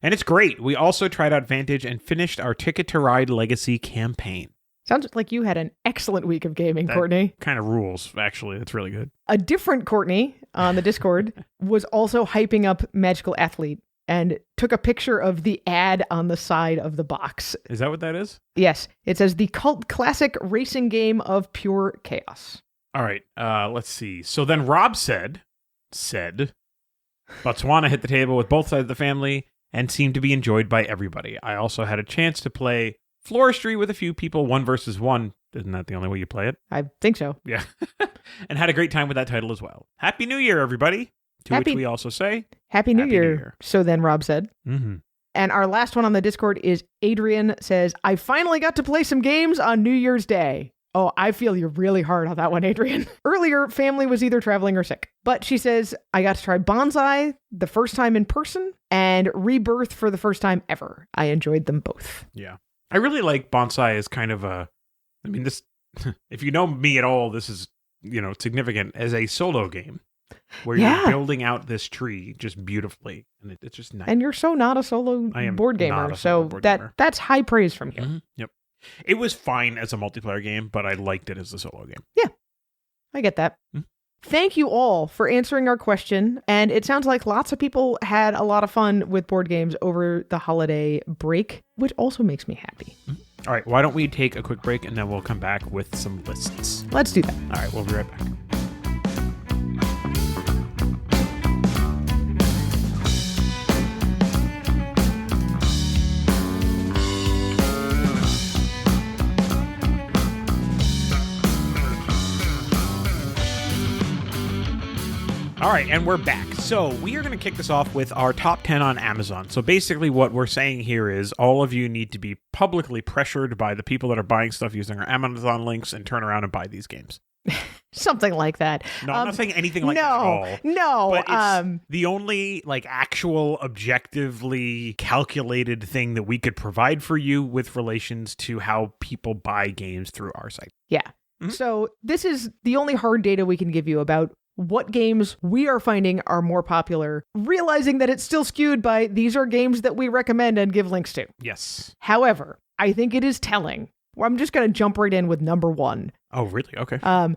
And it's great. We also tried out Vantage and finished our Ticket to Ride Legacy campaign. Sounds like you had an excellent week of gaming, Courtney. Kind of rules, actually. That's really good. A different Courtney on the Discord was also hyping up Magical Athlete. and took a picture of the ad on the side of the box. Is that what that is? Yes, it says the cult classic racing game of pure chaos. All right, let's see. So then Rob said, Botswana hit the table with both sides of the family and seemed to be enjoyed by everybody. I also had a chance to play Floristry with a few people, 1 versus 1. Isn't that the only way you play it? I think so. Yeah. And had a great time with that title as well. Happy New Year, everybody. To which we also say, Happy New Year. So then Rob said. Mm-hmm. And our last one on the Discord is Adrian says, I finally got to play some games on New Year's Day. Oh, I feel you really hard on that one, Adrian. Earlier, family was either traveling or sick. But she says, I got to try Bonsai the first time in person and Rebirth for the first time ever. I enjoyed them both. Yeah. I really like Bonsai as kind of this, if you know me at all, this is, significant as a solo game where you're building out this tree just beautifully. And it's just nice. And you're so not a solo board gamer. So that's high praise from you. Mm-hmm. Yep. It was fine as a multiplayer game, but I liked it as a solo game. Yeah, I get that. Mm-hmm. Thank you all for answering our question. And it sounds like lots of people had a lot of fun with board games over the holiday break, which also makes me happy. Mm-hmm. All right, why don't we take a quick break and then we'll come back with some lists. Let's do that. All right, we'll be right back. All right, and we're back. So we are going to kick this off with our top 10 on Amazon. So basically what we're saying here is all of you need to be publicly pressured by the people that are buying stuff using our Amazon links and turn around and buy these games. Something like that. No, I'm not saying anything like that at all. No, but it's the only actual objectively calculated thing that we could provide for you with relations to how people buy games through our site. Yeah. Mm-hmm. So this is the only hard data we can give you about what games we are finding are more popular, realizing that it's still skewed by these are games that we recommend and give links to. Yes. However, I think it is telling. Well, I'm just going to jump right in with number 1. Oh, really? Okay. Fine.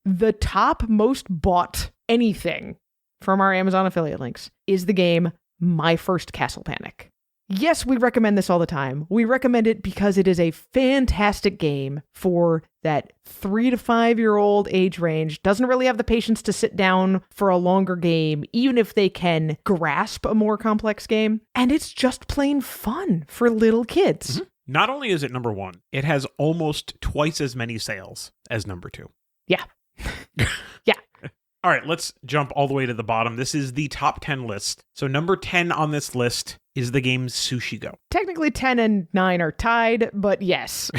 The top most bought anything from our Amazon affiliate links is the game My First Castle Panic. Yes, we recommend this all the time. We recommend it because it is a fantastic game for that 3 to 5 year old age range. Doesn't really have the patience to sit down for a longer game, even if they can grasp a more complex game. And it's just plain fun for little kids. Mm-hmm. Not only is it number 1, it has almost twice as many sales as number 2. Yeah. Yeah. All right, let's jump all the way to the bottom. This is the top 10 list. So number 10 on this list is the game Sushi Go. Technically 10 and 9 are tied, but yes.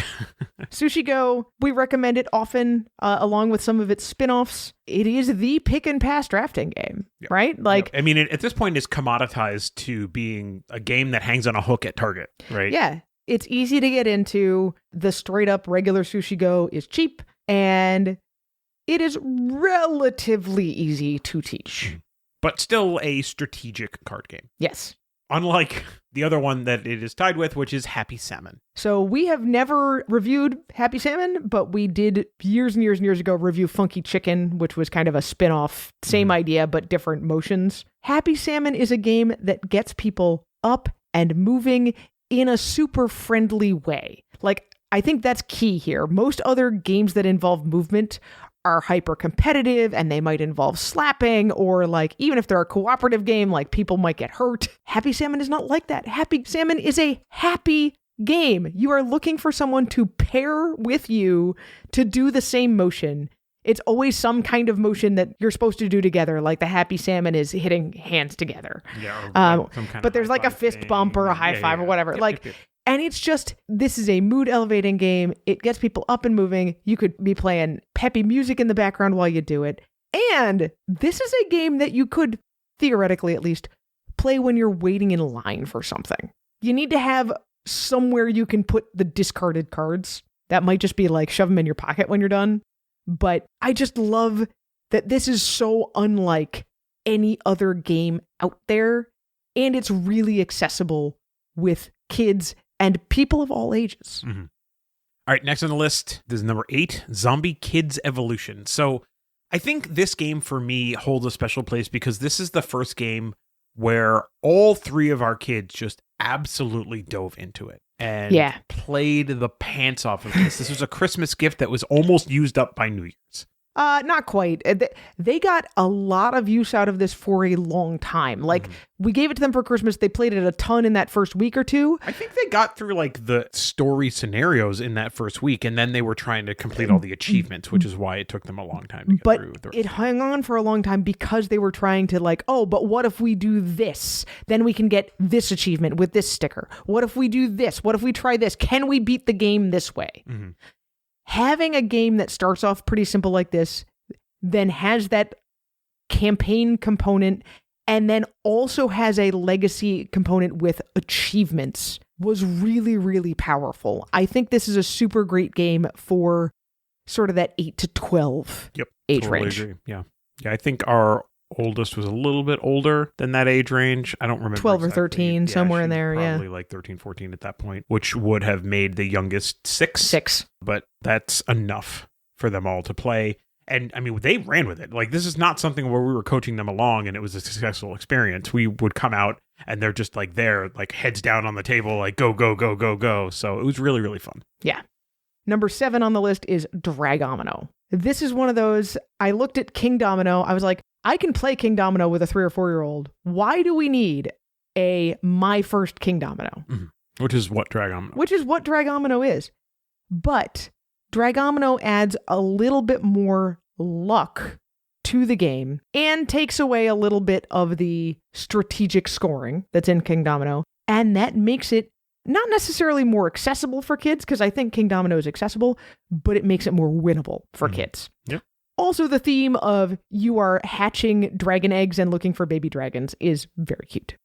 Sushi Go, we recommend it often along with some of its spin-offs. It is the pick and pass drafting game, right? I mean, at this point, it's commoditized to being a game that hangs on a hook at Target, right? Yeah. It's easy to get into. The straight up regular Sushi Go is cheap, and it is relatively easy to teach. But still a strategic card game. Yes. Unlike the other one that it is tied with, which is Happy Salmon. So we have never reviewed Happy Salmon, but we did years and years and years ago review Funky Chicken, which was kind of a spin-off, same idea, but different motions. Happy Salmon is a game that gets people up and moving in a super friendly way. I think that's key here. Most other games that involve movement are hyper competitive and they might involve slapping or even if they're a cooperative game, people might get hurt. Happy Salmon is not like that. Happy Salmon is a happy game. You are looking for someone to pair with you to do the same motion. It's always some kind of motion that you're supposed to do together, like the Happy Salmon is hitting hands together. Yeah, but there's a fist bump or a high five or whatever. Yep. And it's just, this is a mood elevating game. It gets people up and moving. You could be playing peppy music in the background while you do it. And this is a game that you could, theoretically at least, play when you're waiting in line for something. You need to have somewhere you can put the discarded cards. That might just be shove them in your pocket when you're done. But I just love that this is so unlike any other game out there. And it's really accessible with kids and people of all ages. Mm-hmm. All right, next on the list, this is number 8, Zombie Kids Evolution. So I think this game for me holds a special place because this is the first game where all three of our kids just absolutely dove into it and played the pants off of this. This was a Christmas gift that was almost used up by New Year's. Not quite. They got a lot of use out of this for a long time. Like, we gave it to them for Christmas. They played it a ton in that first week or two. I think they got through like the story scenarios in that first week, and then they were trying to complete all the achievements, which is why it took them a long time to get through. But it hung on for a long time because they were trying to like, oh, but what if we do this? Then we can get this achievement with this sticker. What if we do this? What if we try this? Can we beat the game this way? Mm-hmm. Having a game that starts off pretty simple like this, then has that campaign component, and then also has a legacy component with achievements was really, really powerful. I think this is a super great game for sort of that 8 to 12 age range. Agree. Yeah, I think our oldest was a little bit older than that age range. I don't remember 12 exactly. or 13, somewhere in there. Probably like 13, 14 at that point, which would have made the youngest 6. But that's enough for them all to play. And I mean, they ran with it. Like, this is not something where we were coaching them along and it was a successful experience. We would come out and they're just like there, like heads down on the table, like go, go, go, go, go. So it was really, really fun. Yeah. Number 7 on the list is Dragomino. This is one of those, I looked at King Domino. I was like, I can play King Domino with a 3 or 4-year-old. Why do we need a My First King Domino? Mm-hmm. Which is what Dragomino is. But Dragomino adds a little bit more luck to the game and takes away a little bit of the strategic scoring that's in King Domino. And that makes it not necessarily more accessible for kids, because I think King Domino is accessible, but it makes it more winnable for kids. Yep. Also, the theme of you are hatching dragon eggs and looking for baby dragons is very cute.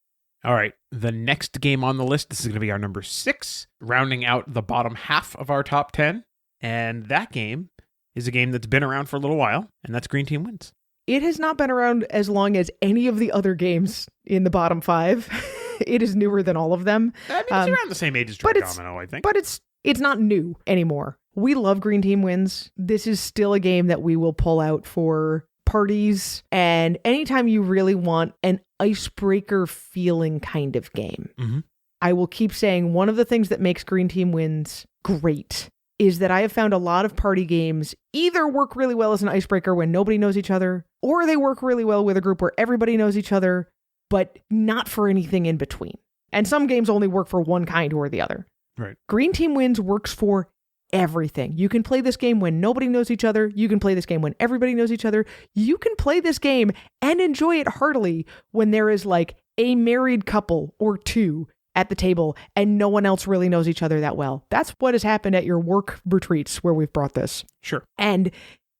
All right. The next game on the list, this is going to be our number 6, rounding out the bottom half of our top 10. And that game is a game that's been around for a little while, and that's Green Team Wins. It has not been around as long as any of the other games in the bottom 5. It is newer than all of them. I mean, it's around the same age as Dragomino, I think. But it's not new anymore. We love Green Team Wins. This is still a game that we will pull out for parties and anytime you really want an icebreaker feeling kind of game. Mm-hmm. I will keep saying one of the things that makes Green Team Wins great is that I have found a lot of party games either work really well as an icebreaker when nobody knows each other, or they work really well with a group where everybody knows each other, but not for anything in between. And some games only work for one kind or the other. Right. Green Team Wins works for everything. You can play this game when nobody knows each other. You can play this game when everybody knows each other. You can play this game and enjoy it heartily when there is like a married couple or 2 at the table and no one else really knows each other that well. That's what has happened at your work retreats where we've brought this. Sure. And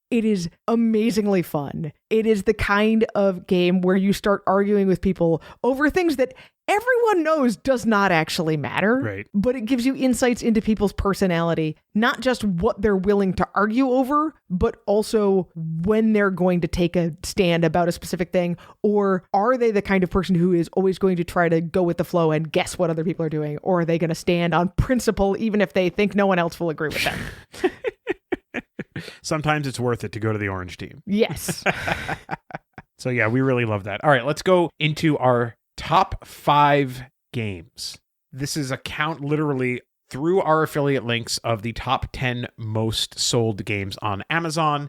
it is amazingly fun. It is the kind of game where you start arguing with people over things that everyone knows does not actually matter. Right. But it gives you insights into people's personality, not just what they're willing to argue over, but also when they're going to take a stand about a specific thing, or are they the kind of person who is always going to try to go with the flow and guess what other people are doing, or are they going to stand on principle even if they think no one else will agree with them? Sometimes it's worth it to go to the orange team. Yes. So yeah, we really love that. All right, let's go into our top 5 games. This is a count literally through our affiliate links of the top 10 most sold games on Amazon.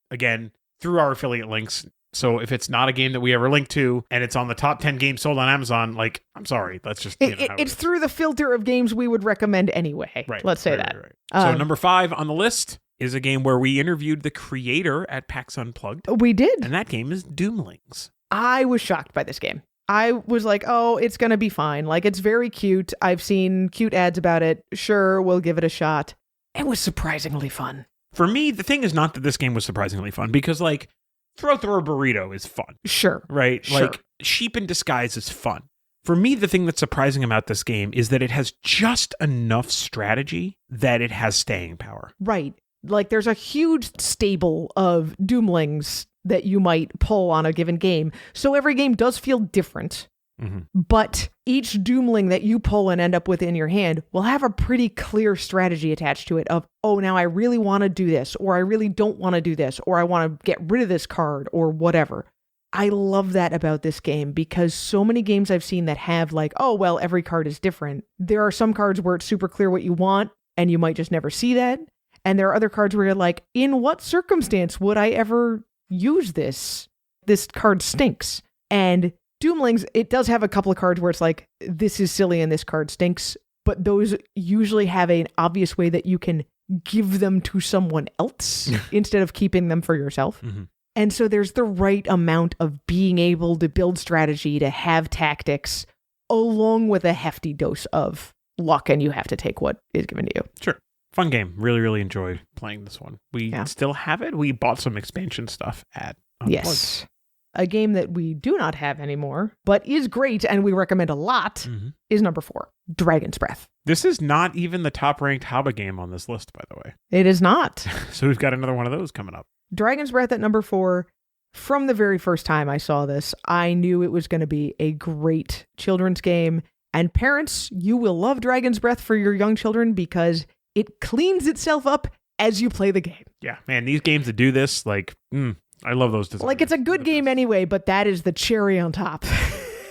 Again, through our affiliate links. So if it's not a game that we ever link to and it's on the top 10 games sold on Amazon, like, I'm sorry. That's just, it's through the filter of games we would recommend anyway. Right. Let's say that. Right. So number 5 on the list is a game where we interviewed the creator at PAX Unplugged. We did. And that game is Doomlings. I was shocked by this game. I was like, oh, it's going to be fine. Like, it's very cute. I've seen cute ads about it. Sure, we'll give it a shot. It was surprisingly fun. For me, the thing is not that this game was surprisingly fun, because, like, throw through a burrito is fun. Sure. Right? Sure. Like, Sheep in Disguise is fun. For me, the thing that's surprising about this game is that it has just enough strategy that it has staying power. Right. Like, there's a huge stable of Doomlings that you might pull on a given game. So every game does feel different. Mm-hmm. But each Doomling that you pull and end up with in your hand will have a pretty clear strategy attached to it of, oh, now I really want to do this, or I really don't want to do this, or I want to get rid of this card, or whatever. I love that about this game because so many games I've seen that have like, oh, well, every card is different. There are some cards where it's super clear what you want and you might just never see that. And there are other cards where you're like, in what circumstance would I ever use this? This card stinks. And Doomlings, it does have a couple of cards where it's like, this is silly and this card stinks. But those usually have an obvious way that you can give them to someone else instead of keeping them for yourself. Mm-hmm. And so there's the right amount of being able to build strategy, to have tactics, along with a hefty dose of luck, and you have to take what is given to you. Sure. Fun game. Really, really enjoyed playing this one. We still have it. We bought some expansion stuff at Unplugged. Yes. A game that we do not have anymore, but is great and we recommend a lot, is number 4, Dragon's Breath. This is not even the top-ranked Haba game on this list, by the way. It is not. So we've got another one of those coming up. Dragon's Breath at number 4. From the very first time I saw this, I knew it was going to be a great children's game. And parents, you will love Dragon's Breath for your young children because it cleans itself up as you play the game. Yeah, man, these games that do this, like, I love those designs. Like, it's a good game anyway, but that is the cherry on top.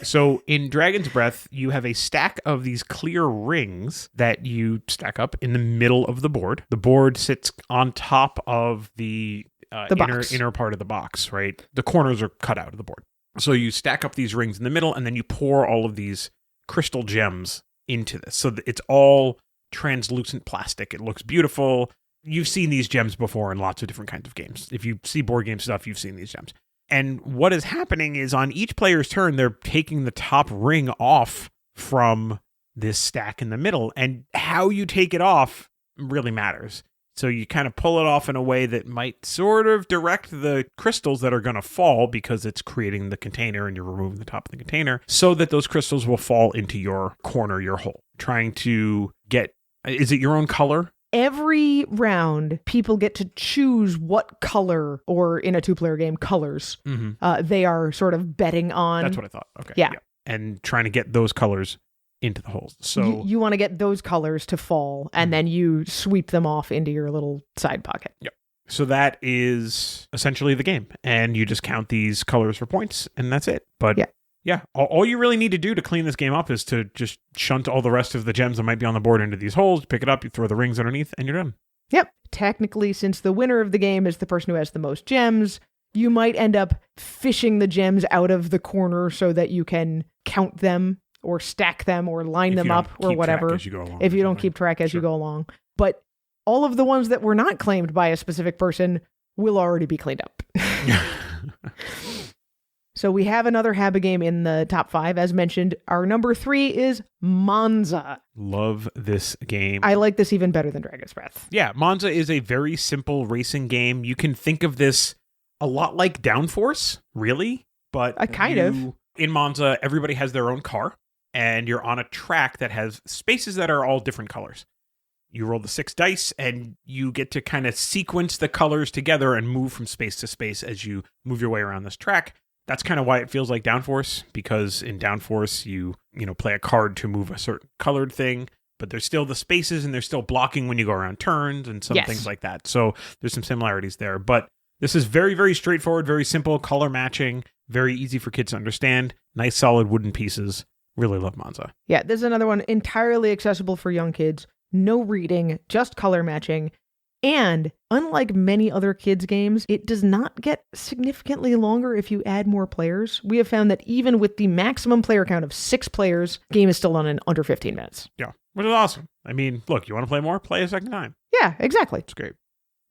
So in Dragon's Breath, you have a stack of these clear rings that you stack up in the middle of the board. The board sits on top of the inner part of the box, right? The corners are cut out of the board. So you stack up these rings in the middle, and then you pour all of these crystal gems into this. So it's all translucent plastic. It looks beautiful. You've seen these gems before in lots of different kinds of games. If you see board game stuff, you've seen these gems. And what is happening is on each player's turn, they're taking the top ring off from this stack in the middle. And how you take it off really matters. So you kind of pull it off in a way that might sort of direct the crystals that are going to fall because it's creating the container and you're removing the top of the container so that those crystals will fall into your corner, your hole. Trying to get, is it your own color? Every round, people get to choose what color, or in a 2-player game, colors, they are sort of betting on. That's what I thought. Okay. Yeah. And trying to get those colors into the holes. So you want to get those colors to fall, and then you sweep them off into your little side pocket. Yep. So that is essentially the game. And you just count these colors for points, and that's it. But yeah, all you really need to do to clean this game up is to just shunt all the rest of the gems that might be on the board into these holes, pick it up, you throw the rings underneath, and you're done. Yep. Technically, since the winner of the game is the person who has the most gems, you might end up fishing the gems out of the corner so that you can count them or stack them or line them up or whatever. If you don't keep track as you go along. But all of the ones that were not claimed by a specific person will already be cleaned up. So we have another Haba game in the top 5. As mentioned, our number 3 is Monza. Love this game. I like this even better than Dragon's Breath. Yeah, Monza is a very simple racing game. You can think of this a lot like Downforce, really. But in Monza, everybody has their own car, and you're on a track that has spaces that are all different colors. You roll the 6 dice, and you get to kind of sequence the colors together and move from space to space as you move your way around this track. That's kind of why it feels like Downforce, because in Downforce, you play a card to move a certain colored thing, but there's still the spaces and there's still blocking when you go around turns and some things like that. So there's some similarities there. But this is very, very straightforward, very simple, color matching, very easy for kids to understand. Nice, solid wooden pieces. Really love Monza. Yeah, this is another one entirely accessible for young kids. No reading, just color matching. And unlike many other kids' games, it does not get significantly longer if you add more players. We have found that even with the maximum player count of 6 players, the game is still on in under 15 minutes. Yeah, which is awesome. I mean, look, you want to play more? Play a second time. Yeah, exactly. It's great.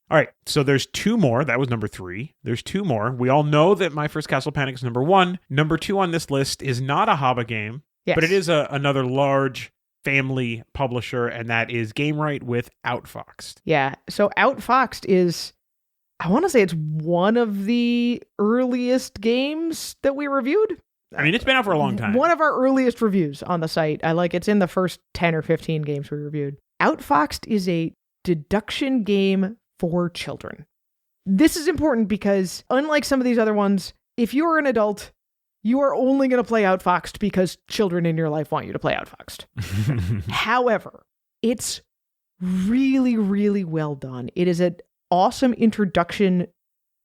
All right, so there's 2 more. That was number 3. There's 2 more. We all know that My First Castle Panic is number 1. Number 2 on this list is not a Haba game, but it is another large family publisher, and that is Gamewright with Outfoxed. Yeah, so Outfoxed is, I want to say it's one of the earliest games that we reviewed. I mean, it's been out for a long time. One of our earliest reviews on the site. It's in the first 10 or 15 games we reviewed. Outfoxed is a deduction game for children. This is important because, unlike some of these other ones, if you are an adult, you are only going to play Outfoxed because children in your life want you to play Outfoxed. However, it's really, really well done. It is an awesome introduction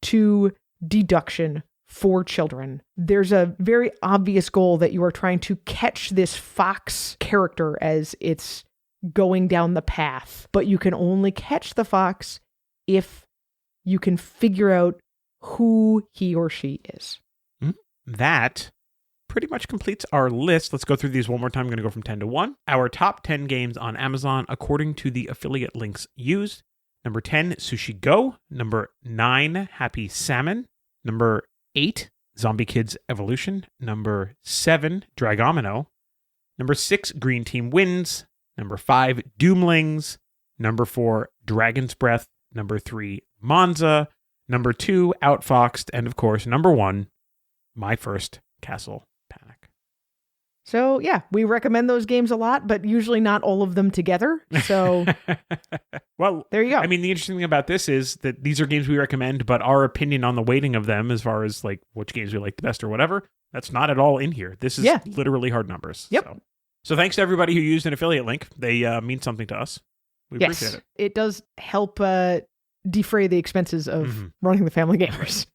to deduction for children. There's a very obvious goal that you are trying to catch this fox character as it's going down the path, but you can only catch the fox if you can figure out who he or she is. That pretty much completes our list. Let's go through these one more time. I'm going to go from 10 to 1. Our top 10 games on Amazon according to the affiliate links used. Number 10, Sushi Go. Number 9, Happy Salmon. Number 8, Zombie Kids Evolution. Number 7, Dragomino. Number 6, Green Team Wins. Number 5, Doomlings. Number 4, Dragon's Breath. Number 3, Monza. Number 2, Outfoxed. And of course, number 1, My First Castle Panic. So yeah, we recommend those games a lot, but usually not all of them together. So well, there you go. I mean, the interesting thing about this is that these are games we recommend, but our opinion on the weighting of them, as far as like which games we like the best or whatever, that's not at all in here. This is literally hard numbers. Yep. So thanks to everybody who used an affiliate link. They mean something to us. We appreciate it. It does help defray the expenses of running the Family Gamers.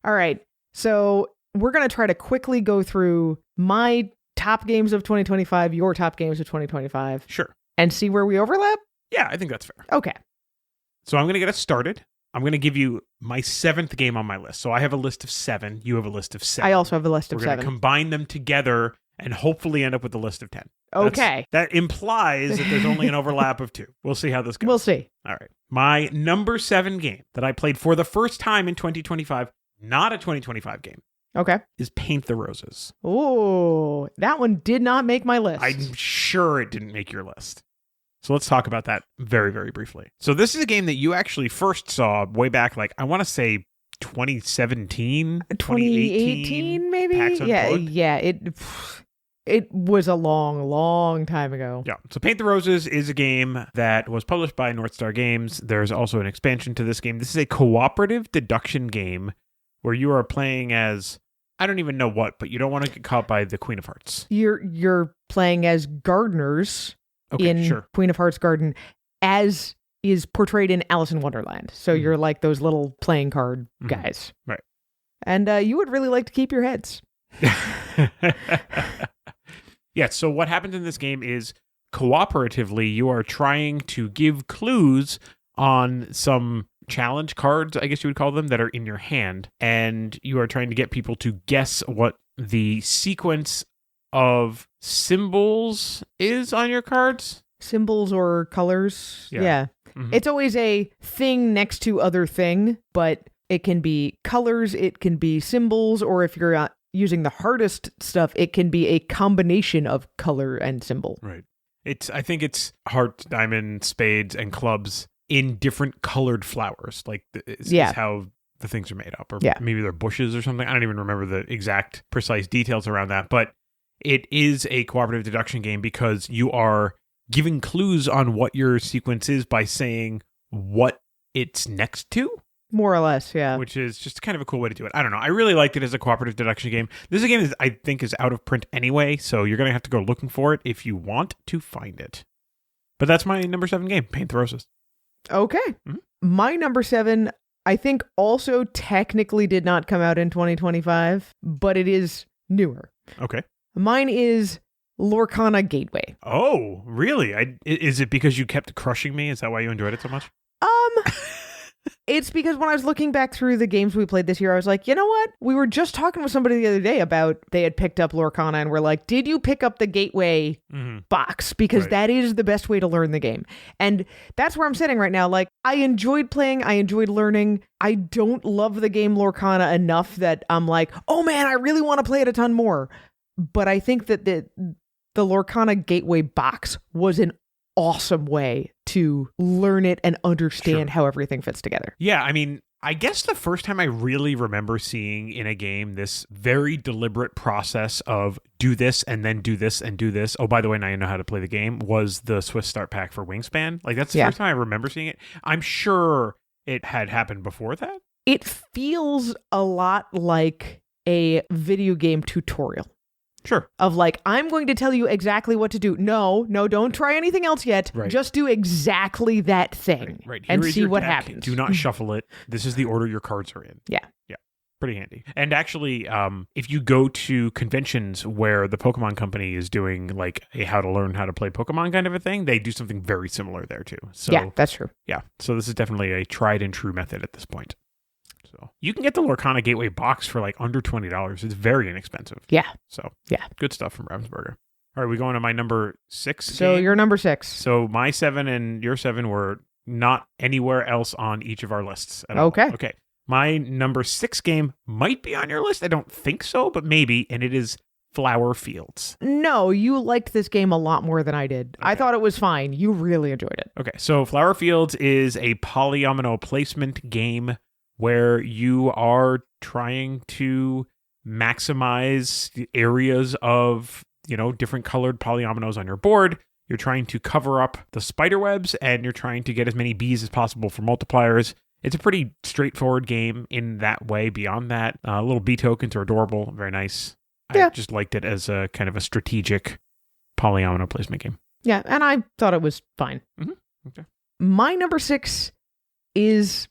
All right. So we're going to try to quickly go through my top games of 2025, your top games of 2025. Sure. And see where we overlap? Yeah, I think that's fair. Okay. So I'm going to get us started. I'm going to give you my 7th game on my list. So I have a list of 7. You have a list of 7. I also have a list of We're going 7. to combine them together and hopefully end up with a list of 10. Okay. That implies that there's only an overlap of 2. We'll see how this goes. We'll see. All right. My number 7 game that I played for the first time in 2025, not a 2025 game, okay, is Paint the Roses. Oh, that one did not make my list. I'm sure it didn't make your list. So let's talk about that very, very briefly. So this is a game that you actually first saw way back, like, I want to say 2017, 2018 maybe? PAX Unplugged. Yeah. It was a long, long time ago. Yeah. So Paint the Roses is a game that was published by North Star Games. There's also an expansion to this game. This is a cooperative deduction game where you are playing as, I don't even know what, but you don't want to get caught by the Queen of Hearts. You're playing as gardeners in Queen of Hearts Garden, as is portrayed in Alice in Wonderland. So you're like those little playing card guys. Right. And you would really like to keep your heads. Yeah, so what happens in this game is cooperatively, you are trying to give clues on some challenge cards, I guess you would call them, that are in your hand. And you are trying to get people to guess what the sequence of symbols is on your cards. Symbols or colors. Yeah. Mm-hmm. It's always a thing next to other thing, but it can be colors, it can be symbols, or if you're using the hardest stuff, it can be a combination of color and symbol. Right. I think it's heart, diamond, spades, and clubs in different colored flowers. Like, is how the things are made up. Or maybe they're bushes or something. I don't even remember the exact precise details around that. But it is a cooperative deduction game because you are giving clues on what your sequence is by saying what it's next to. More or less, yeah. Which is just kind of a cool way to do it. I don't know. I really liked it as a cooperative deduction game. This is a game that I think is out of print anyway, so you're going to have to go looking for it if you want to find it. But that's my number 7 game, Paint the Roses. Okay. Mm-hmm. My number 7, I think also technically did not come out in 2025, but it is newer. Okay. Mine is Lorcana Gateway. Oh, really? Is it because you kept crushing me? Is that why you enjoyed it so much? It's because when I was looking back through the games we played this year, I was like, you know what? We were just talking with somebody the other day about they had picked up Lorcana and we're like, did you pick up the Gateway box? Because that is the best way to learn the game. And that's where I'm sitting right now. Like, I enjoyed playing. I enjoyed learning. I don't love the game Lorcana enough that I'm like, oh man, I really want to play it a ton more. But I think that the Lorcana Gateway box was an awesome way to learn it and understand how everything fits together. Yeah, I mean, I guess the first time I really remember seeing in a game this very deliberate process of do this and then do this and do this. Oh, by the way, now you know how to play the game, was the Swiss Start Pack for Wingspan. Like, that's the first time I remember seeing it. I'm sure it had happened before that. It feels a lot like a video game tutorial. Sure. Of like, I'm going to tell you exactly what to do. No, don't try anything else yet. Right. Just do exactly that thing right. and see what happens. Do not shuffle it. This is the order your cards are in. Yeah. Pretty handy. And actually, if you go to conventions where the Pokemon Company is doing like a how to learn how to play Pokemon kind of a thing, they do something very similar there too. So Yeah, that's true. yeah. So this is definitely a tried and true method at this point. So you can get the Lorcana Gateway box for like under $20. It's very inexpensive. Yeah. So Yeah. good stuff from Ravensburger. All right, we going to my number 6. So game? you're number 6. So my 7 and your 7 were not anywhere else on each of our lists at all. Okay. Okay. My number 6 game might be on your list. I don't think so, but maybe. And it is Flower Fields. No, you liked this game a lot more than I did. I Okay. thought it was fine. You really enjoyed it. Okay. So Flower Fields is a polyomino placement game where you are trying to maximize the areas of, different colored polyominoes on your board. You're trying to cover up the spider webs and you're trying to get as many bees as possible for multipliers. It's a pretty straightforward game in that way. Beyond that, little bee tokens are adorable. Very nice. Yeah. I just liked it as a kind of a strategic polyomino placement game. Yeah, and I thought it was fine. Okay. My number 6 is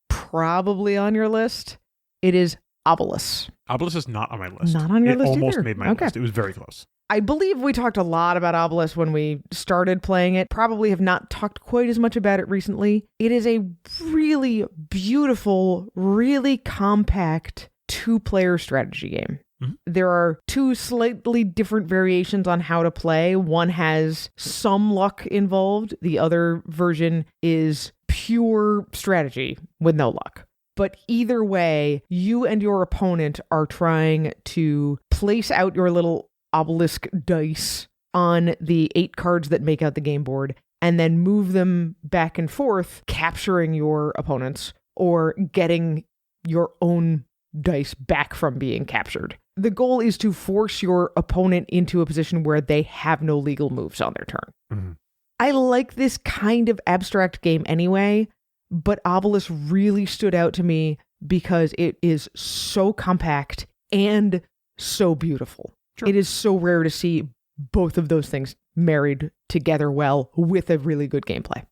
probably on your list. It is Obelisk. Obelisk is not on my list. Not on your list It almost either. made my Okay. list. It was very close. I believe we talked a lot about Obelisk when we started playing it. Probably have not talked quite as much about it recently. It is a really beautiful, really compact 2-player strategy game. Mhm. There are 2 slightly different variations on how to play. One has some luck involved. The other version is pure strategy with no luck. But either way, you and your opponent are trying to place out your little obelisk dice on the 8 cards that make out the game board and then move them back and forth, capturing your opponents or getting your own dice back from being captured. The goal is to force your opponent into a position where they have no legal moves on their turn. Mhm. I like this kind of abstract game anyway, but Obelisk really stood out to me because it is so compact and so beautiful. Sure. It is so rare to see both of those things married together well with a really good gameplay.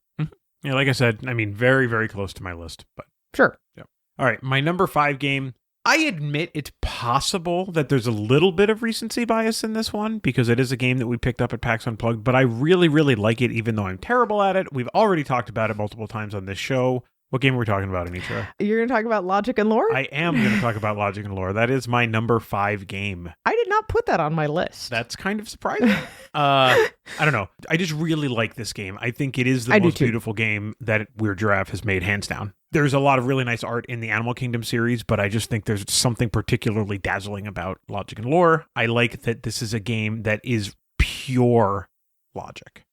Yeah, like I said, very, very close to my list. But Sure. all right, my number 5 game. I admit it's possible that there's a little bit of recency bias in this one because it is a game that we picked up at PAX Unplugged, but I really, really like it even though I'm terrible at it. We've already talked about it multiple times on this show. What game are we talking about, Anitra? You're going to talk about Logic and Lore? I am going to talk about Logic and Lore. That is my number 5 game. I did not put that on my list. That's kind of surprising. I don't know. I just really like this game. I think it is the I do most too. beautiful game that Weird Giraffe has made, hands down. There's a lot of really nice art in the Animal Kingdom series, but I just think there's something particularly dazzling about Logic and Lore. I like that this is a game that is pure logic.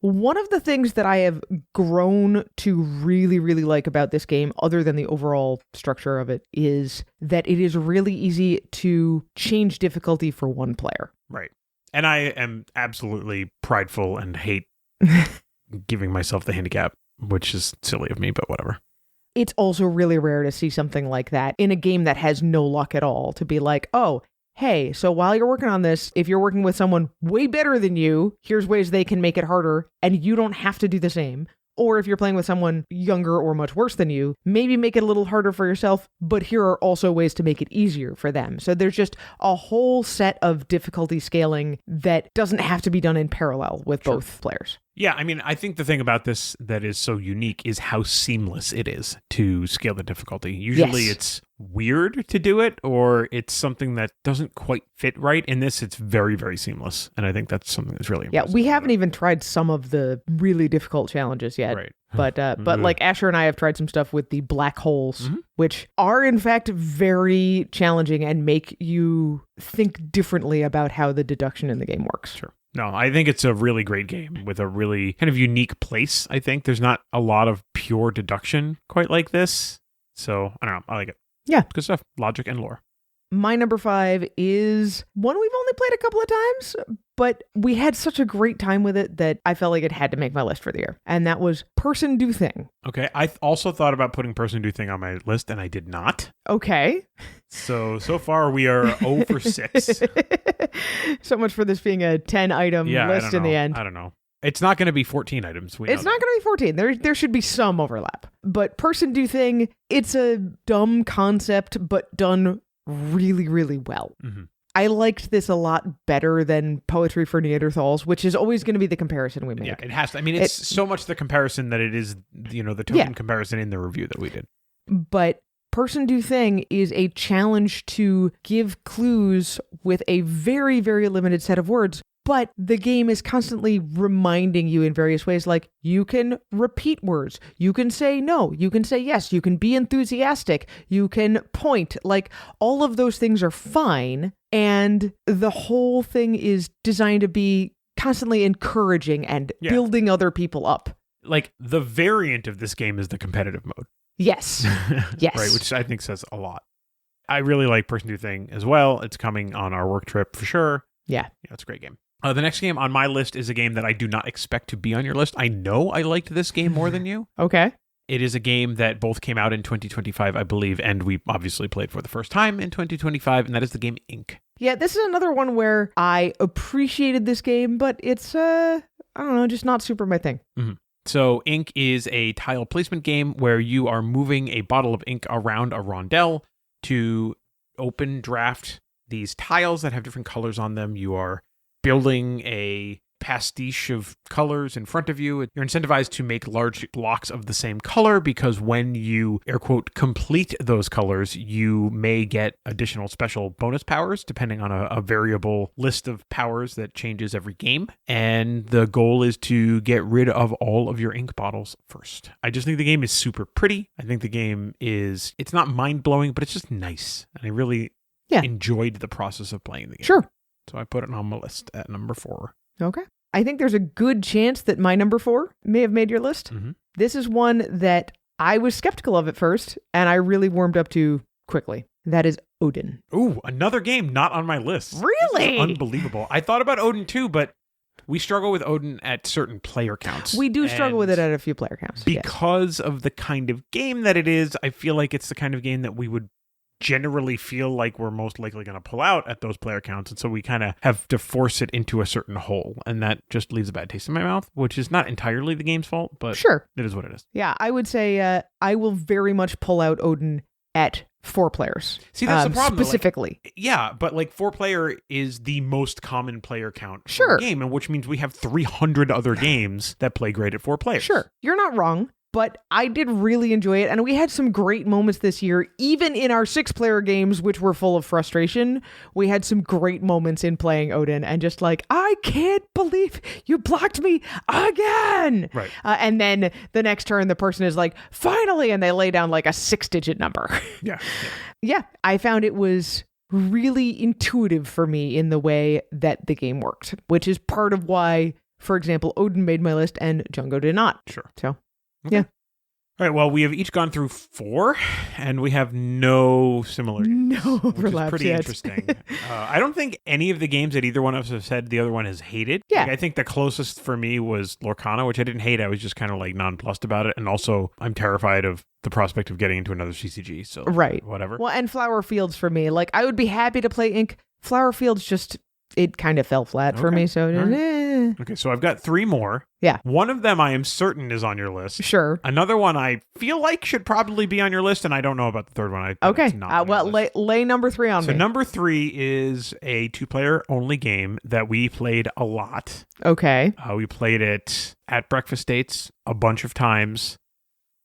One of the things that I have grown to really, really like about this game, other than the overall structure of it, is that it is really easy to change difficulty for one player. Right. And I am absolutely prideful and hate giving myself the handicap, which is silly of me, but whatever. It's also really rare to see something like that in a game that has no luck at all, to be like, oh, hey, so while you're working on this, if you're working with someone way better than you, here's ways they can make it harder, and you don't have to do the same. Or if you're playing with someone younger or much worse than you, maybe make it a little harder for yourself, but here are also ways to make it easier for them. So there's just a whole set of difficulty scaling that doesn't have to be done in parallel with both players. Yeah, I think the thing about this that is so unique is how seamless it is to scale the difficulty. Usually Yes. it's weird to do it, or it's something that doesn't quite fit right. In this, it's very, very seamless. And I think that's something that's really Yeah, impressive. we haven't even tried some of the really difficult challenges yet. Right. But like Asher and I have tried some stuff with the black holes, Mhm. which are in fact very challenging and make you think differently about how the deduction in the game works. Sure. No, I think it's a really great game with a really kind of unique place. I think there's not a lot of pure deduction quite like this. So I don't know. I like it. Yeah. Good stuff. Logic and Lore. My number 5 is one we've only played a couple of times, but we had such a great time with it that I felt like it had to make my list for the year. And that was Person Do Thing. Okay. I also thought about putting Person Do Thing on my list, and I did not. Okay. So far we are 0 for 6. So much for this being a 10-item Yeah, I list don't in the know. end. I don't know. It's not going to be 14 items. It's not going to be 14. There should be some overlap. But Person Do Thing, it's a dumb concept, but done really, really well. Mm-hmm. I liked this a lot better than Poetry for Neanderthals, which is always going to be the comparison we make. Yeah, it has to. I mean, it's so much the comparison that it is, the token comparison in the review that we did. But Person Do Thing is a challenge to give clues with a very, very limited set of words. But the game is constantly reminding you in various ways, like you can repeat words, you can say no, you can say yes, you can be enthusiastic, you can point, like all of those things are fine. And the whole thing is designed to be constantly encouraging and building other people up. Like the variant of this game is the competitive mode. Yes. Yes. Right, which I think says a lot. I really like Person Do Thing as well. It's coming on our work trip for sure. Yeah. It's a great game. The next game on my list is a game that I do not expect to be on your list. I know I liked this game more than you. Okay. It is a game that both came out in 2025, I believe, and we obviously played for the first time in 2025, and that is the game Ink. Yeah, this is another one where I appreciated this game, but it's, I don't know, just not super my thing. Mm-hmm. So Ink is a tile placement game where you are moving a bottle of ink around a rondel to open draft these tiles that have different colors on them. You are building a pastiche of colors in front of you. You're incentivized to make large blocks of the same color because when you, air quote, complete those colors, you may get additional special bonus powers depending on a variable list of powers that changes every game. And the goal is to get rid of all of your ink bottles first. I just think the game is super pretty. I think the game is, it's not mind-blowing, but it's just nice. And I really enjoyed the process of playing the game. Sure. So I put it on my list at number 4. Okay. I think there's a good chance that my number 4 may have made your list. Mm-hmm. This is one that I was skeptical of at first, and I really warmed up to quickly. That is Odin. Ooh, another game not on my list. Really? Unbelievable. I thought about Odin too, but we struggle with Odin at certain player counts. We do struggle with it at a few player counts. Because of the kind of game that it is, I feel like it's the kind of game that we would generally feel like we're most likely going to pull out at those player counts. And so we kind of have to force it into a certain hole. And that just leaves a bad taste in my mouth, which is not entirely the game's fault, but sure, it is what it is. Yeah, I would say I will very much pull out Odin at 4 players. See, that's the problem. Specifically. Like, yeah, but like 4 player is the most common player count sure. game, and which means we have 300 other games that play great at 4 players. Sure, you're not wrong. But I did really enjoy it, and we had some great moments this year, even in our 6-player games, which were full of frustration. We had some great moments in playing Odin, and just like, I can't believe you blocked me again! Right. And then the next turn, the person is like, finally! And they lay down like a 6-digit number. Yeah, I found it was really intuitive for me in the way that the game worked, which is part of why, for example, Odin made my list and Django did not. Sure. So... Okay. Yeah. All right. Well, we have each gone through 4, and we have no similarities. No which overlaps is pretty yet. interesting. I don't think any of the games that either one of us have said the other one has hated. Yeah. Like, I think the closest for me was Lorcana, which I didn't hate. I was just kind of like nonplussed about it, and also I'm terrified of the prospect of getting into another CCG. So right. Whatever. Well, and Flower Fields for me, like I would be happy to play Ink. Flower Fields just it kind of fell flat for me. So Okay, so I've got 3 more. Yeah. One of them I am certain is on your list. Sure. Another one I feel like should probably be on your list, and I don't know about the third one. Okay. It's not on your Well, list. lay number 3 on me. So number 3 is a 2-player only game that we played a lot. Okay. We played it at breakfast dates a bunch of times.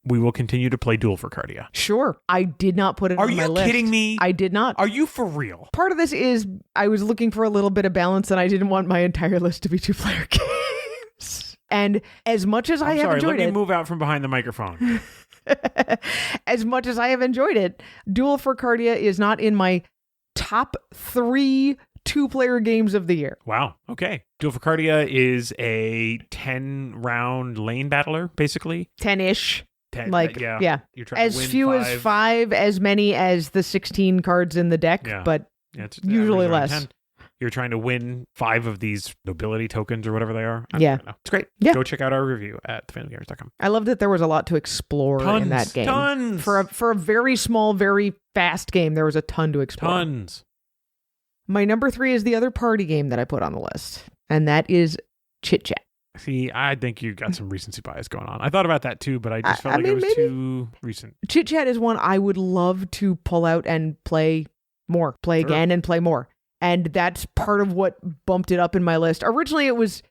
We will continue to play Duel for Cardia. Sure. I did not put it on my list. Are you kidding me? I did not. Are you for real? Part of this is I was looking for a little bit of balance, and I didn't want my entire list to be 2-player games. And as much as I have enjoyed let me move out from behind the microphone. As much as I have enjoyed it, Duel for Cardia is not in my top 3 2-player games of the year. Wow. Okay. Duel for Cardia is a 10-round lane battler, basically. 10-ish. 10, like, yeah. You're trying as to win few 5. as 5, as many as the 16 cards in the deck, but it's usually around less. 10. You're trying to win 5 of these nobility tokens or whatever they are. I don't know. It's great. Yeah. Go check out our review at thefandomgamers.com. I love that there was a lot to explore in that game. Tons. For a very small, very fast game, there was a ton to explore. Tons. My number 3 is the other party game that I put on the list, and that is Chit Chat. See, I think you got some recency bias going on. I thought about that too, but I just felt like mean, it was maybe. too recent. Chit Chat is one I would love to pull out and play more, play Sure. again and play more. And that's part of what bumped it up in my list. Originally, it was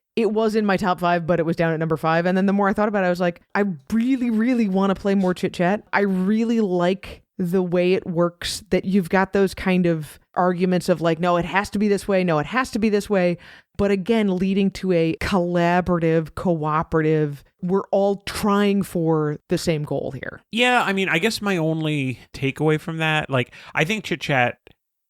in my top 5, but it was down at number 5. And then the more I thought about it, I was like, I really, really want to play more Chit Chat. I really like the way it works, that you've got those kind of arguments of like, no, it has to be this way. No, it has to be this way. But again, leading to a collaborative, cooperative, we're all trying for the same goal here. Yeah, I mean, I guess my only takeaway from that, like, I think Chit Chat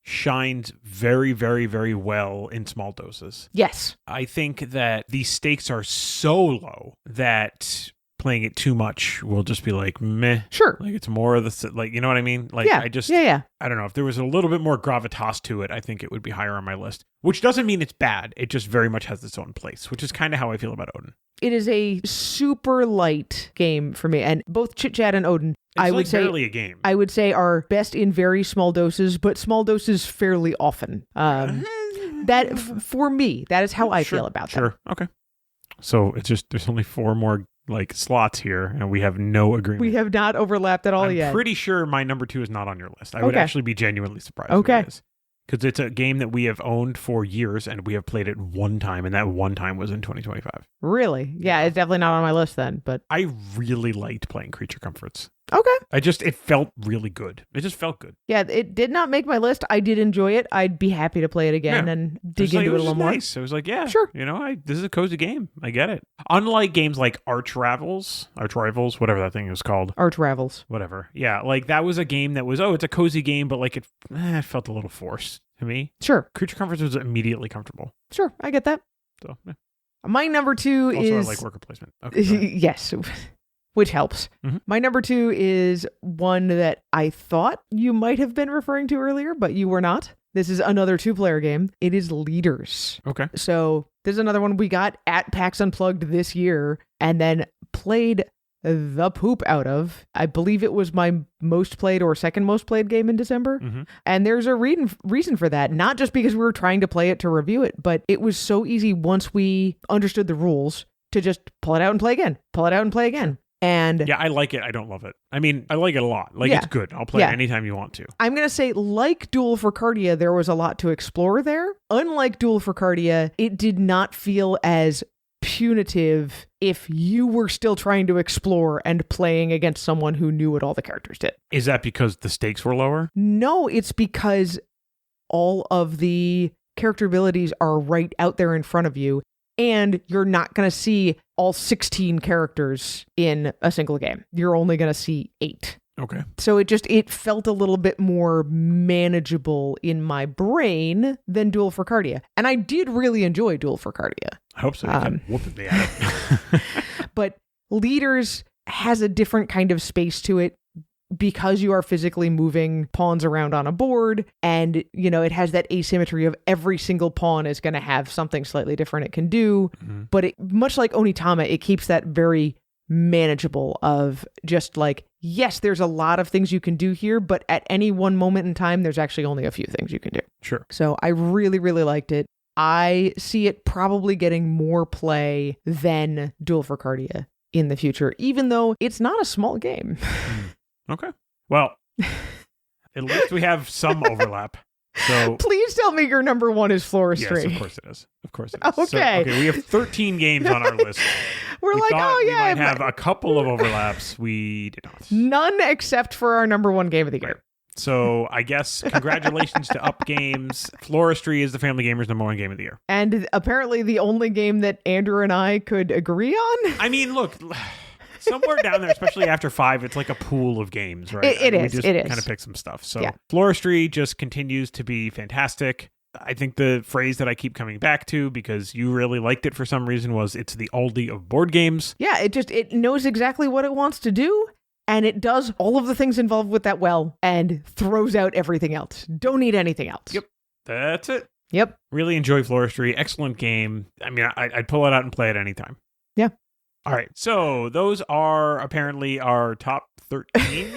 shines very, very, very well in small doses. Yes. I think that the stakes are so low that playing it too much will just be like, meh. Sure. Like, it's more of the, like, you know what I mean? Like, Yeah. Yeah. I don't know. If there was a little bit more gravitas to it, I think it would be higher on my list, which doesn't mean it's bad. It just very much has its own place, which is kind of how I feel about Odin. It is a super light game for me. And both Chit Chat and Odin, It's like barely a game. I would say are best in very small doses, but small doses fairly often. For me, that is how I feel about them. Sure. Okay. So it's just, there's only 4 more like slots here, and we have no agreement. We have not overlapped at all yet. I'm pretty sure my number 2 is not on your list. I would Okay. actually be genuinely surprised. Okay. If it is. Because it's a game that we have owned for years, and we have played it one time, and that one time was in 2025. Really? Yeah, it's definitely not on my list then, but I really liked playing Creature Comforts. okay. It felt really good. It just felt good. Yeah, it did not make my list. I did enjoy it. I'd be happy to play it again Yeah. and dig It's like, into it a was little just more. nice. It was like, yeah, Sure. You know, this is a cozy game. I get it. Unlike games like Arch Rivals, whatever that thing was called. Arch Rivals. Whatever. Yeah, like that was a game that was, it's a cozy game, but like it felt a little forced to me. Sure. Creature Comforts was immediately comfortable. Sure. I get that. So, yeah. My number 2 Also, is I like worker placement. Okay, go ahead. yes, which helps. Mhm. My number 2 is one that I thought you might have been referring to earlier, but you were not. This is another 2-player game. It is Leaders. Okay. So this is another one we got at PAX Unplugged this year and then played the poop out of. I believe it was my most played or second most played game in December. Mm-hmm. And there's a reason for that. Not just because we were trying to play it to review it, but it was so easy once we understood the rules to just pull it out and play again. Pull it out and play again. And Yeah, I like it. I don't love it. I mean, I like it a lot. Like, Yeah. it's good. I'll play Yeah. it anytime you want to. I'm going to say, like Duel for Cardia, there was a lot to explore there. Unlike Duel for Cardia, it did not feel as punitive if you were still trying to explore and playing against someone who knew what all the characters did. Is that because the stakes were lower? No, it's because all of the character abilities are right out there in front of you, and you're not going to see all 16 characters in a single game. You're only going to see 8. Okay. So it felt a little bit more manageable in my brain than Duel for Cardia. And I did really enjoy Duel for Cardia. I hope so. You can whoop it at it. But Leaders has a different kind of space to it because you are physically moving pawns around on a board, and it has that asymmetry of every single pawn is going to have something slightly different it can do. Mm-hmm. But much like Onitama, it keeps that very manageable of just like, yes, there's a lot of things you can do here, but at any one moment in time, there's actually only a few things you can do. Sure. So I really, really liked it. I see it probably getting more play than Duel for Cardia in the future, even though it's not a small game. Okay. Well, at least we have some overlap. So Please tell me your number 1 is Floristry. yes, of course it is. Of course it is. So, Okay. we have 13 games on our list. We're We like, thought oh we yeah, might have a couple of overlaps. We did not. none except for our number 1 game of the year. Right. So I guess congratulations to Up Games. Floristry is the Family Gamer's number 1 game of the year. And apparently the only game that Andrew and I could agree on. I mean, look, somewhere down there, especially after 5, it's like a pool of games, right? It We is, just it is. kind of pick some stuff. So Yeah. Floristry just continues to be fantastic. I think the phrase that I keep coming back to, because you really liked it for some reason, was it's the Aldi of board games. Yeah, it knows exactly what it wants to do, and it does all of the things involved with that well and throws out everything else. Don't need anything else. Yep. That's it. Yep. Really enjoy Floristry. Excellent game. I mean, I'd pull it out and play it anytime. Yeah. All right. So those are apparently our top 13